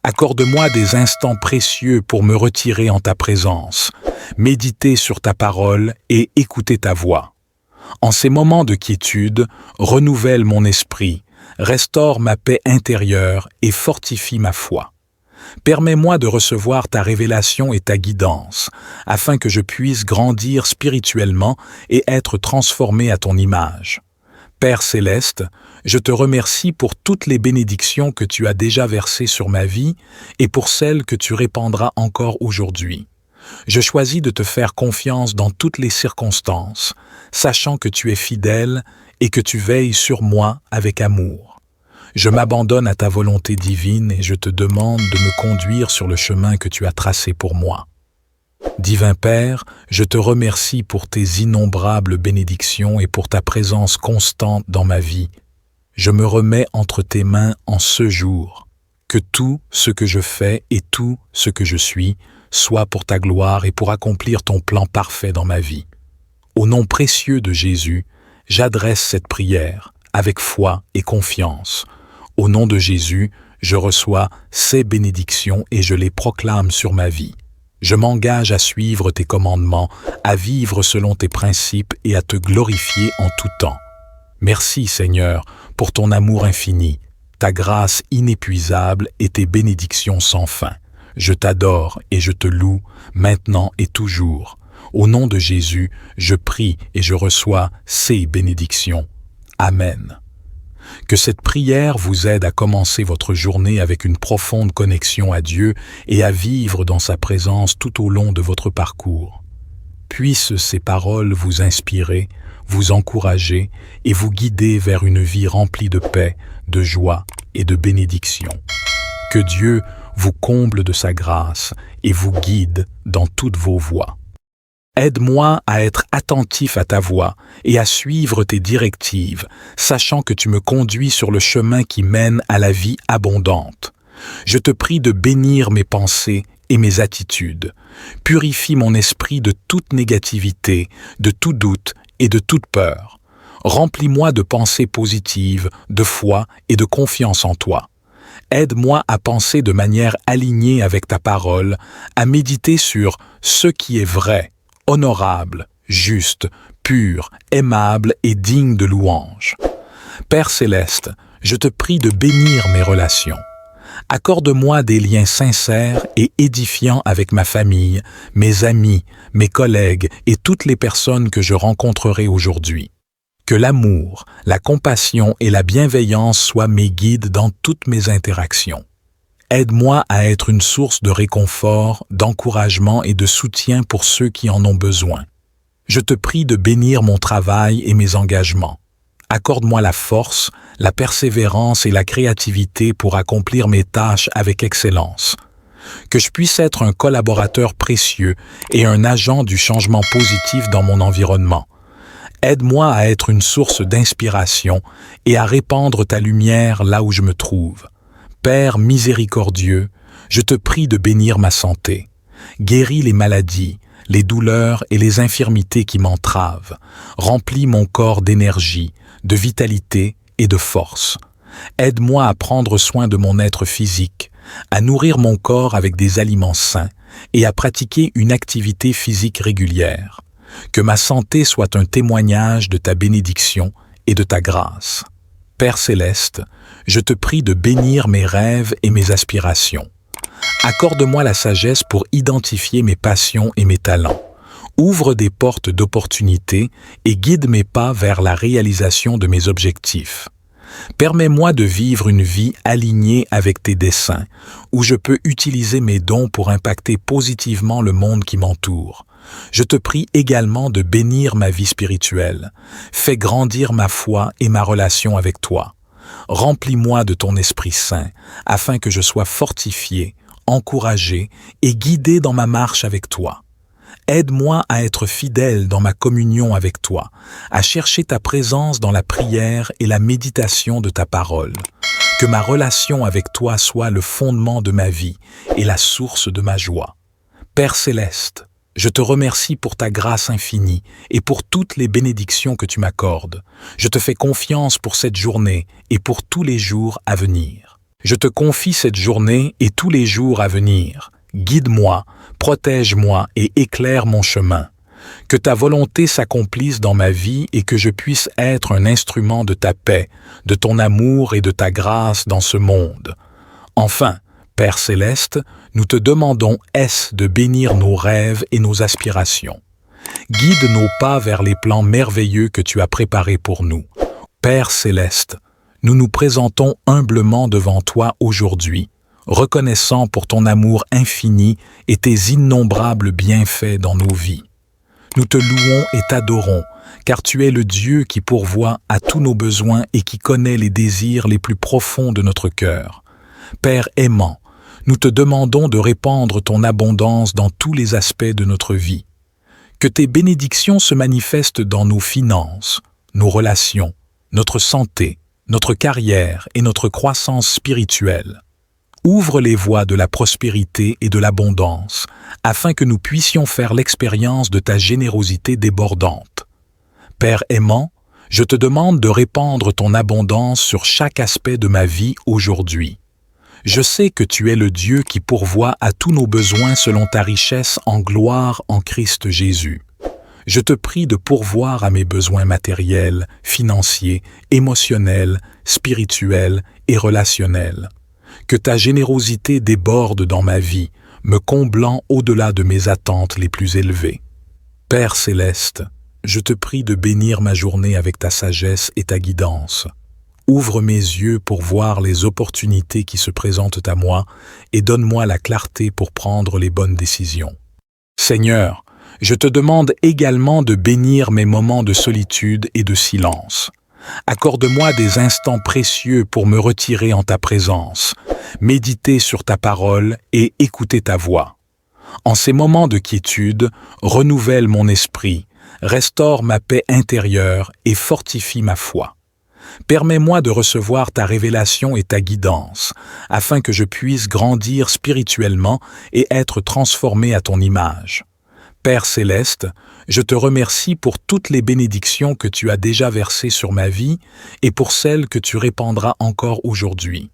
Accorde-moi des instants précieux pour me retirer en ta présence, méditer sur ta parole et écouter ta voix. En ces moments de quiétude, renouvelle mon esprit, restaure ma paix intérieure et fortifie ma foi. Permets-moi de recevoir ta révélation et ta guidance, afin que je puisse grandir spirituellement et être transformé à ton image. Père céleste, je te remercie pour toutes les bénédictions que tu as déjà versées sur ma vie et pour celles que tu répandras encore aujourd'hui. Je choisis de te faire confiance dans toutes les circonstances, sachant que tu es fidèle et que tu veilles sur moi avec amour. Je m'abandonne à ta volonté divine et je te demande de me conduire sur le chemin que tu as tracé pour moi. Divin Père, je te remercie pour tes innombrables bénédictions et pour ta présence constante dans ma vie. Je me remets entre tes mains en ce jour. Que tout ce que je fais et tout ce que je suis soit pour ta gloire et pour accomplir ton plan parfait dans ma vie. Au nom précieux de Jésus, j'adresse cette prière avec foi et confiance. Au nom de Jésus, je reçois ces bénédictions et je les proclame sur ma vie. Je m'engage à suivre tes commandements, à vivre selon tes principes et à te glorifier en tout temps. Merci Seigneur pour ton amour infini, ta grâce inépuisable et tes bénédictions sans fin. Je t'adore et je te loue, maintenant et toujours. Au nom de Jésus, je prie et je reçois ces bénédictions. Amen. Que cette prière vous aide à commencer votre journée avec une profonde connexion à Dieu et à vivre dans sa présence tout au long de votre parcours. Puissent ces paroles vous inspirer, vous encourager et vous guider vers une vie remplie de paix, de joie et de bénédiction. Que Dieu vous comble de sa grâce et vous guide dans toutes vos voies. Aide-moi à être attentif à ta voix et à suivre tes directives, sachant que tu me conduis sur le chemin qui mène à la vie abondante. Je te prie de bénir mes pensées et mes attitudes. Purifie mon esprit de toute négativité, de tout doute et de toute peur. Remplis-moi de pensées positives, de foi et de confiance en toi. Aide-moi à penser de manière alignée avec ta parole, à méditer sur ce qui est vrai, honorable, juste, pur, aimable et digne de louange. Père céleste, je te prie de bénir mes relations. Accorde-moi des liens sincères et édifiants avec ma famille, mes amis, mes collègues et toutes les personnes que je rencontrerai aujourd'hui. Que l'amour, la compassion et la bienveillance soient mes guides dans toutes mes interactions. Aide-moi à être une source de réconfort, d'encouragement et de soutien pour ceux qui en ont besoin. Je te prie de bénir mon travail et mes engagements. Accorde-moi la force, la persévérance et la créativité pour accomplir mes tâches avec excellence. Que je puisse être un collaborateur précieux et un agent du changement positif dans mon environnement. Aide-moi à être une source d'inspiration et à répandre ta lumière là où je me trouve. Père miséricordieux, Je te prie de bénir ma santé. Guéris les maladies, les douleurs et les infirmités qui m'entravent. Remplis mon corps d'énergie, de vitalité et de force. Aide-moi à prendre soin de mon être physique, à nourrir mon corps avec des aliments sains et à pratiquer une activité physique régulière. Que ma santé soit un témoignage de ta bénédiction et de ta grâce. Père céleste, je te prie de bénir mes rêves et mes aspirations. Accorde-moi la sagesse pour identifier mes passions et mes talents. Ouvre des portes d'opportunités et guide mes pas vers la réalisation de mes objectifs. Permets-moi de vivre une vie alignée avec tes desseins, où je peux utiliser mes dons pour impacter positivement le monde qui m'entoure. Je te prie également de bénir ma vie spirituelle. Fais grandir ma foi et ma relation avec toi. Remplis-moi de ton Esprit Saint, afin que je sois fortifié, encouragé et guidé dans ma marche avec toi. Aide-moi à être fidèle dans ma communion avec toi, à chercher ta présence dans la prière et la méditation de ta parole. Que ma relation avec toi soit le fondement de ma vie et la source de ma joie. Père céleste, je te remercie pour ta grâce infinie et pour toutes les bénédictions que tu m'accordes. Je te fais confiance pour cette journée et pour tous les jours à venir. Je te confie cette journée et tous les jours à venir. Guide-moi, protège-moi et éclaire mon chemin. Que ta volonté s'accomplisse dans ma vie et que je puisse être un instrument de ta paix, de ton amour et de ta grâce dans ce monde. Enfin, Père céleste, nous te demandons de bénir nos rêves et nos aspirations. Guide nos pas vers les plans merveilleux que tu as préparés pour nous. Père céleste, nous nous présentons humblement devant toi aujourd'hui, reconnaissant pour ton amour infini et tes innombrables bienfaits dans nos vies. Nous te louons et t'adorons, car tu es le Dieu qui pourvoit à tous nos besoins et qui connaît les désirs les plus profonds de notre cœur. Père aimant, nous te demandons de répandre ton abondance dans tous les aspects de notre vie. Que tes bénédictions se manifestent dans nos finances, nos relations, notre santé, notre carrière et notre croissance spirituelle. Ouvre les voies de la prospérité et de l'abondance, afin que nous puissions faire l'expérience de ta générosité débordante. Père aimant, je te demande de répandre ton abondance sur chaque aspect de ma vie aujourd'hui. Je sais que tu es le Dieu qui pourvoit à tous nos besoins selon ta richesse en gloire en Christ Jésus. Je te prie de pourvoir à mes besoins matériels, financiers, émotionnels, spirituels et relationnels. Que ta générosité déborde dans ma vie, me comblant au-delà de mes attentes les plus élevées. Père céleste, je te prie de bénir ma journée avec ta sagesse et ta guidance. Ouvre mes yeux pour voir les opportunités qui se présentent à moi et donne-moi la clarté pour prendre les bonnes décisions. Seigneur, je te demande également de bénir mes moments de solitude et de silence. Accorde-moi des instants précieux pour me retirer en ta présence, méditer sur ta parole et écouter ta voix. En ces moments de quiétude, renouvelle mon esprit, restaure ma paix intérieure et fortifie ma foi. Permets-moi de recevoir ta révélation et ta guidance, afin que je puisse grandir spirituellement et être transformé à ton image. Père céleste, je te remercie pour toutes les bénédictions que tu as déjà versées sur ma vie et pour celles que tu répandras encore aujourd'hui.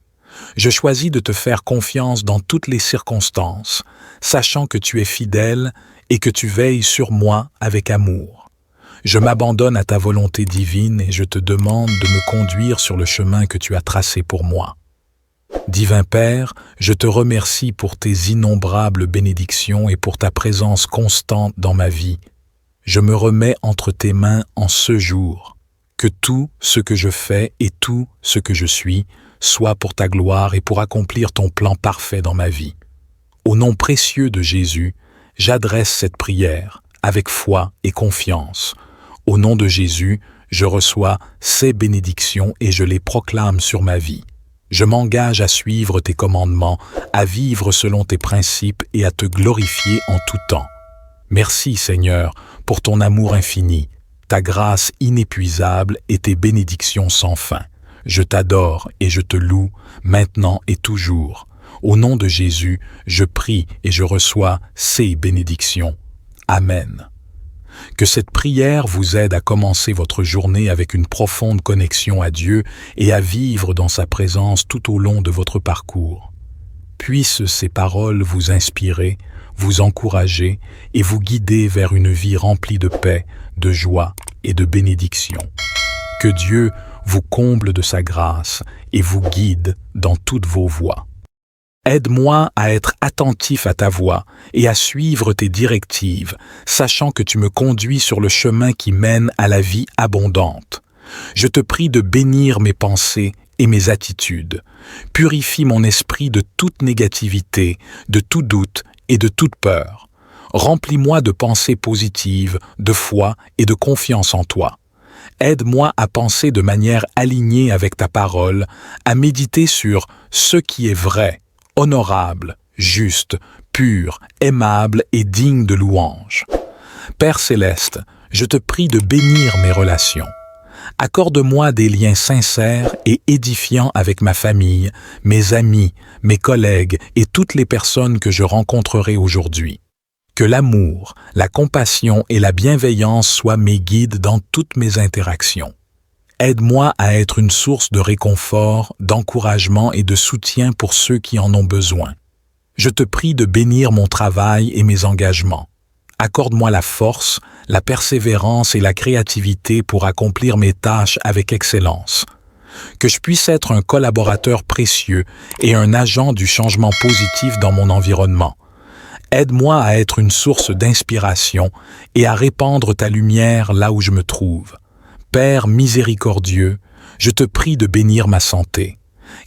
Je choisis de te faire confiance dans toutes les circonstances, sachant que tu es fidèle et que tu veilles sur moi avec amour. Je m'abandonne à ta volonté divine et je te demande de me conduire sur le chemin que tu as tracé pour moi. Divin Père, je te remercie pour tes innombrables bénédictions et pour ta présence constante dans ma vie. Je me remets entre tes mains en ce jour. Que tout ce que je fais et tout ce que je suis soit pour ta gloire et pour accomplir ton plan parfait dans ma vie. Au nom précieux de Jésus, j'adresse cette prière avec foi et confiance. Au nom de Jésus, je reçois ces bénédictions et je les proclame sur ma vie. Je m'engage à suivre tes commandements, à vivre selon tes principes et à te glorifier en tout temps. Merci Seigneur pour ton amour infini, ta grâce inépuisable et tes bénédictions sans fin. Je t'adore et je te loue, maintenant et toujours. Au nom de Jésus, je prie et je reçois ces bénédictions. Amen. Que cette prière vous aide à commencer votre journée avec une profonde connexion à Dieu et à vivre dans sa présence tout au long de votre parcours. Puissent ces paroles vous inspirer, vous encourager et vous guider vers une vie remplie de paix, de joie et de bénédiction. Que Dieu vous comble de sa grâce et vous guide dans toutes vos voies. Aide-moi à être attentif à ta voix et à suivre tes directives, sachant que tu me conduis sur le chemin qui mène à la vie abondante. Je te prie de bénir mes pensées et mes attitudes. Purifie mon esprit de toute négativité, de tout doute et de toute peur. Remplis-moi de pensées positives, de foi et de confiance en toi. Aide-moi à penser de manière alignée avec ta parole, à méditer sur ce qui est vrai, honorable, juste, pur, aimable et digne de louange. Père céleste, je te prie de bénir mes relations. Accorde-moi des liens sincères et édifiants avec ma famille, mes amis, mes collègues et toutes les personnes que je rencontrerai aujourd'hui. Que l'amour, la compassion et la bienveillance soient mes guides dans toutes mes interactions. Aide-moi à être une source de réconfort, d'encouragement et de soutien pour ceux qui en ont besoin. Je te prie de bénir mon travail et mes engagements. Accorde-moi la force, la persévérance et la créativité pour accomplir mes tâches avec excellence. Que je puisse être un collaborateur précieux et un agent du changement positif dans mon environnement. Aide-moi à être une source d'inspiration et à répandre ta lumière là où je me trouve. Père miséricordieux, je te prie de bénir ma santé.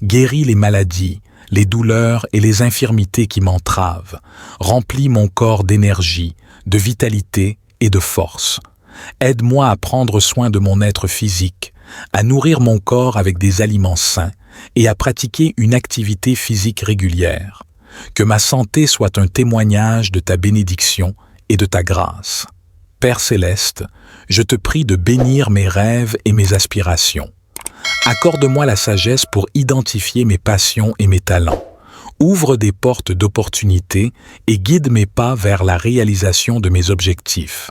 Guéris les maladies, les douleurs et les infirmités qui m'entravent. Remplis mon corps d'énergie, de vitalité et de force. Aide-moi à prendre soin de mon être physique, à nourrir mon corps avec des aliments sains et à pratiquer une activité physique régulière. Que ma santé soit un témoignage de ta bénédiction et de ta grâce. Père céleste, je te prie de bénir mes rêves et mes aspirations. Accorde-moi la sagesse pour identifier mes passions et mes talents. Ouvre des portes d'opportunités et guide mes pas vers la réalisation de mes objectifs.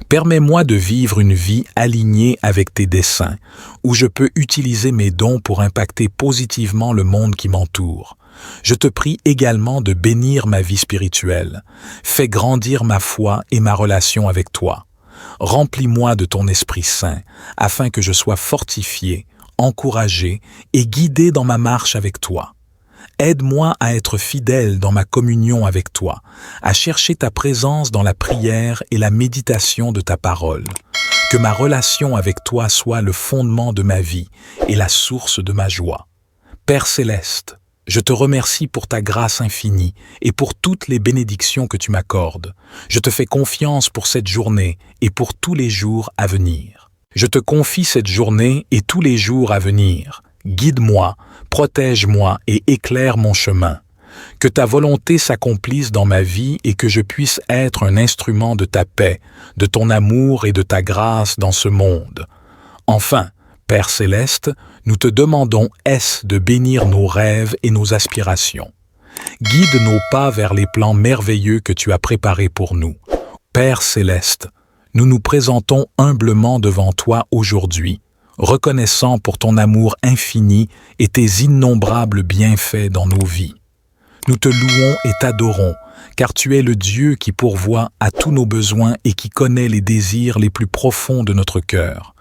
Permets-moi de vivre une vie alignée avec tes desseins, où je peux utiliser mes dons pour impacter positivement le monde qui m'entoure. Je te prie également de bénir ma vie spirituelle. Fais grandir ma foi et ma relation avec toi. Remplis-moi de ton Esprit Saint, afin que je sois fortifié, encouragé et guidé dans ma marche avec toi. Aide-moi à être fidèle dans ma communion avec toi, à chercher ta présence dans la prière et la méditation de ta parole. Que ma relation avec toi soit le fondement de ma vie et la source de ma joie. Père céleste, je te remercie pour ta grâce infinie et pour toutes les bénédictions que tu m'accordes. Je te fais confiance pour cette journée et pour tous les jours à venir. Je te confie cette journée et tous les jours à venir. Guide-moi, protège-moi et éclaire mon chemin. Que ta volonté s'accomplisse dans ma vie et que je puisse être un instrument de ta paix, de ton amour et de ta grâce dans ce monde. Enfin, Père céleste, nous te demandons de bénir nos rêves et nos aspirations. Guide nos pas vers les plans merveilleux que tu as préparés pour nous. Père céleste, nous nous présentons humblement devant toi aujourd'hui, reconnaissant pour ton amour infini et tes innombrables bienfaits dans nos vies. Nous te louons et t'adorons, car tu es le Dieu qui pourvoit à tous nos besoins et qui connaît les désirs les plus profonds de notre cœur.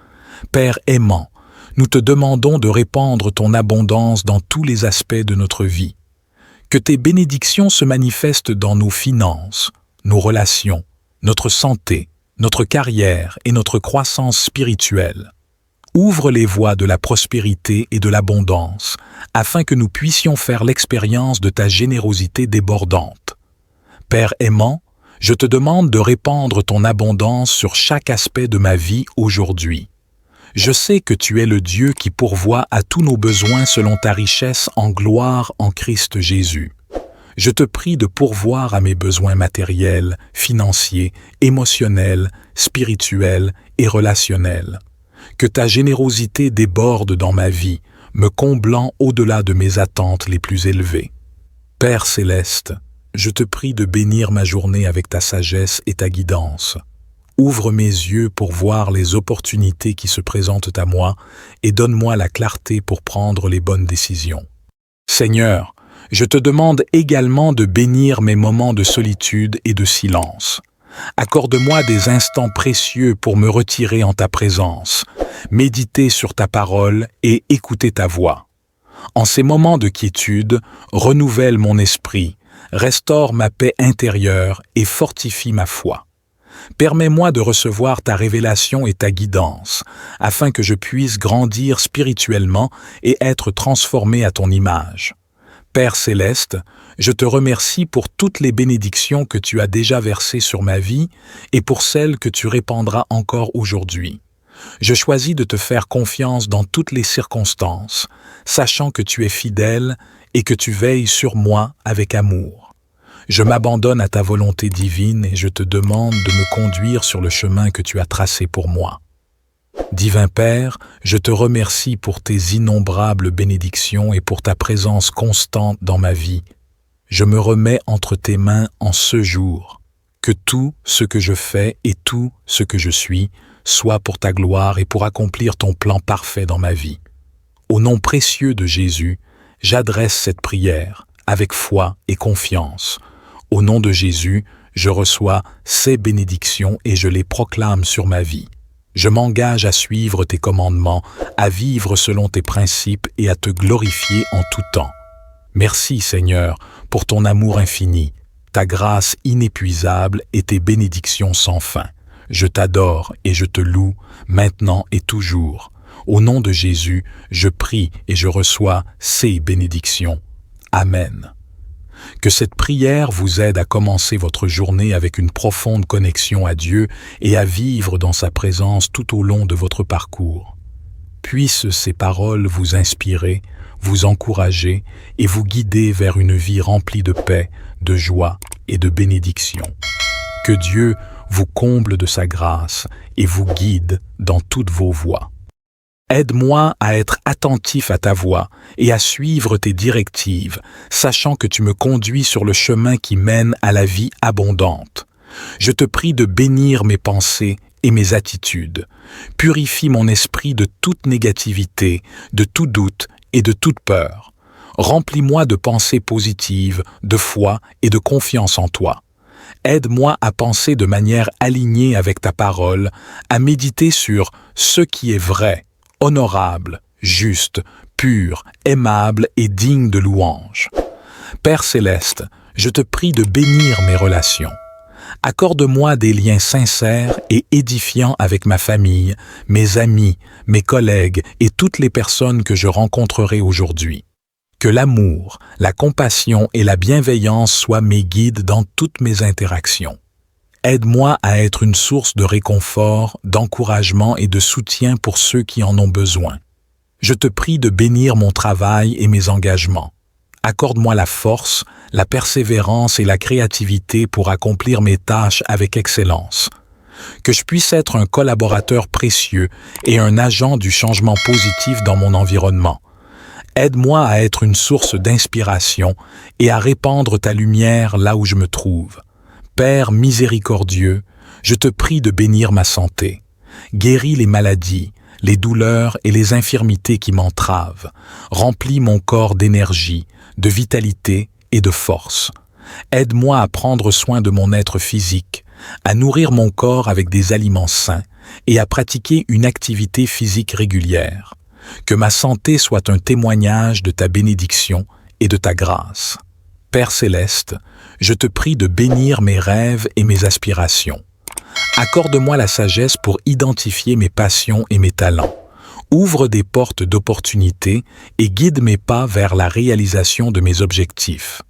Père aimant, nous te demandons de répandre ton abondance dans tous les aspects de notre vie. Que tes bénédictions se manifestent dans nos finances, nos relations, notre santé, notre carrière et notre croissance spirituelle. Ouvre les voies de la prospérité et de l'abondance, afin que nous puissions faire l'expérience de ta générosité débordante. Père aimant, je te demande de répandre ton abondance sur chaque aspect de ma vie aujourd'hui. Je sais que tu es le Dieu qui pourvoit à tous nos besoins selon ta richesse en gloire en Christ Jésus. Je te prie de pourvoir à mes besoins matériels, financiers, émotionnels, spirituels et relationnels. Que ta générosité déborde dans ma vie, me comblant au-delà de mes attentes les plus élevées. Père céleste, je te prie de bénir ma journée avec ta sagesse et ta guidance. Ouvre mes yeux pour voir les opportunités qui se présentent à moi et donne-moi la clarté pour prendre les bonnes décisions. Seigneur, je te demande également de bénir mes moments de solitude et de silence. Accorde-moi des instants précieux pour me retirer en ta présence, méditer sur ta parole et écouter ta voix. En ces moments de quiétude, renouvelle mon esprit, restaure ma paix intérieure et fortifie ma foi. Permets-moi de recevoir ta révélation et ta guidance, afin que je puisse grandir spirituellement et être transformé à ton image. Père céleste, je te remercie pour toutes les bénédictions que tu as déjà versées sur ma vie et pour celles que tu répandras encore aujourd'hui. Je choisis de te faire confiance dans toutes les circonstances, sachant que tu es fidèle et que tu veilles sur moi avec amour. Je m'abandonne à ta volonté divine et je te demande de me conduire sur le chemin que tu as tracé pour moi. Divin Père, je te remercie pour tes innombrables bénédictions et pour ta présence constante dans ma vie. Je me remets entre tes mains en ce jour. Que tout ce que je fais et tout ce que je suis soit pour ta gloire et pour accomplir ton plan parfait dans ma vie. Au nom précieux de Jésus, j'adresse cette prière avec foi et confiance. Au nom de Jésus, je reçois ces bénédictions et je les proclame sur ma vie. Je m'engage à suivre tes commandements, à vivre selon tes principes et à te glorifier en tout temps. Merci Seigneur pour ton amour infini, ta grâce inépuisable et tes bénédictions sans fin. Je t'adore et je te loue, maintenant et toujours. Au nom de Jésus, je prie et je reçois ces bénédictions. Amen. Que cette prière vous aide à commencer votre journée avec une profonde connexion à Dieu et à vivre dans sa présence tout au long de votre parcours. Puissent ces paroles vous inspirer, vous encourager et vous guider vers une vie remplie de paix, de joie et de bénédiction. Que Dieu vous comble de sa grâce et vous guide dans toutes vos voies. Aide-moi à être attentif à ta voix et à suivre tes directives, sachant que tu me conduis sur le chemin qui mène à la vie abondante. Je te prie de bénir mes pensées et mes attitudes. Purifie mon esprit de toute négativité, de tout doute et de toute peur. Remplis-moi de pensées positives, de foi et de confiance en toi. Aide-moi à penser de manière alignée avec ta parole, à méditer sur ce qui est vrai, honorable, juste, pur, aimable et digne de louange. Père céleste, je te prie de bénir mes relations. Accorde-moi des liens sincères et édifiants avec ma famille, mes amis, mes collègues et toutes les personnes que je rencontrerai aujourd'hui. Que l'amour, la compassion et la bienveillance soient mes guides dans toutes mes interactions. Aide-moi à être une source de réconfort, d'encouragement et de soutien pour ceux qui en ont besoin. Je te prie de bénir mon travail et mes engagements. Accorde-moi la force, la persévérance et la créativité pour accomplir mes tâches avec excellence. Que je puisse être un collaborateur précieux et un agent du changement positif dans mon environnement. Aide-moi à être une source d'inspiration et à répandre ta lumière là où je me trouve. Père miséricordieux, je te prie de bénir ma santé. Guéris les maladies, les douleurs et les infirmités qui m'entravent. Remplis mon corps d'énergie, de vitalité et de force. Aide-moi à prendre soin de mon être physique, à nourrir mon corps avec des aliments sains et à pratiquer une activité physique régulière. Que ma santé soit un témoignage de ta bénédiction et de ta grâce. Père céleste, je te prie de bénir mes rêves et mes aspirations. Accorde-moi la sagesse pour identifier mes passions et mes talents. Ouvre des portes d'opportunités et guide mes pas vers la réalisation de mes objectifs.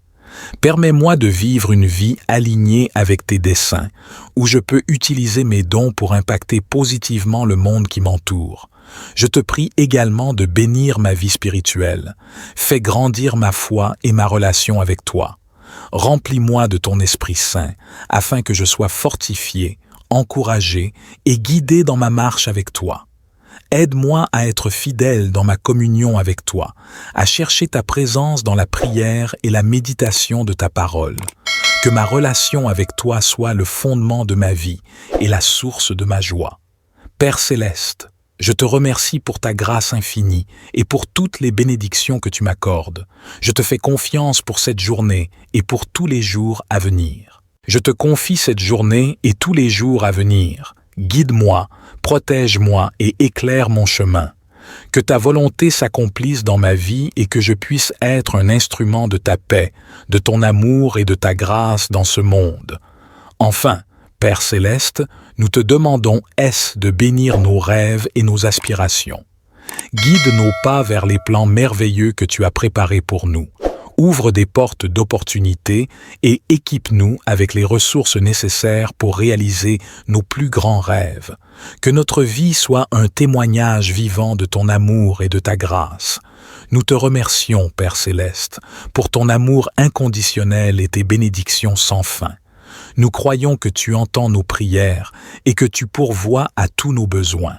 Permets-moi de vivre une vie alignée avec tes desseins, où je peux utiliser mes dons pour impacter positivement le monde qui m'entoure. Je te prie également de bénir ma vie spirituelle. Fais grandir ma foi et ma relation avec toi. Remplis-moi de ton Esprit Saint, afin que je sois fortifié, encouragé et guidé dans ma marche avec toi. Aide-moi à être fidèle dans ma communion avec toi, à chercher ta présence dans la prière et la méditation de ta parole. Que ma relation avec toi soit le fondement de ma vie et la source de ma joie. Père céleste, je te remercie pour ta grâce infinie et pour toutes les bénédictions que tu m'accordes. Je te fais confiance pour cette journée et pour tous les jours à venir. Je te confie cette journée et tous les jours à venir. Guide-moi, protège-moi et éclaire mon chemin. Que ta volonté s'accomplisse dans ma vie et que je puisse être un instrument de ta paix, de ton amour et de ta grâce dans ce monde. Enfin, Père céleste, nous te demandons de bénir nos rêves et nos aspirations. Guide nos pas vers les plans merveilleux que tu as préparés pour nous. Ouvre des portes d'opportunités et équipe-nous avec les ressources nécessaires pour réaliser nos plus grands rêves. Que notre vie soit un témoignage vivant de ton amour et de ta grâce. Nous te remercions, Père céleste, pour ton amour inconditionnel et tes bénédictions sans fin. Nous croyons que tu entends nos prières et que tu pourvois à tous nos besoins.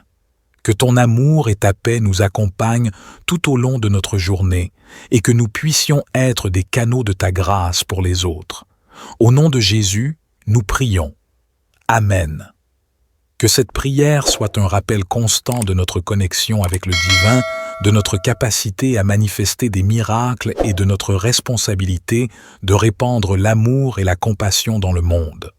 Que ton amour et ta paix nous accompagnent tout au long de notre journée et que nous puissions être des canaux de ta grâce pour les autres. Au nom de Jésus, nous prions. Amen. Que cette prière soit un rappel constant de notre connexion avec le divin, de notre capacité à manifester des miracles et de notre responsabilité de répandre l'amour et la compassion dans le monde.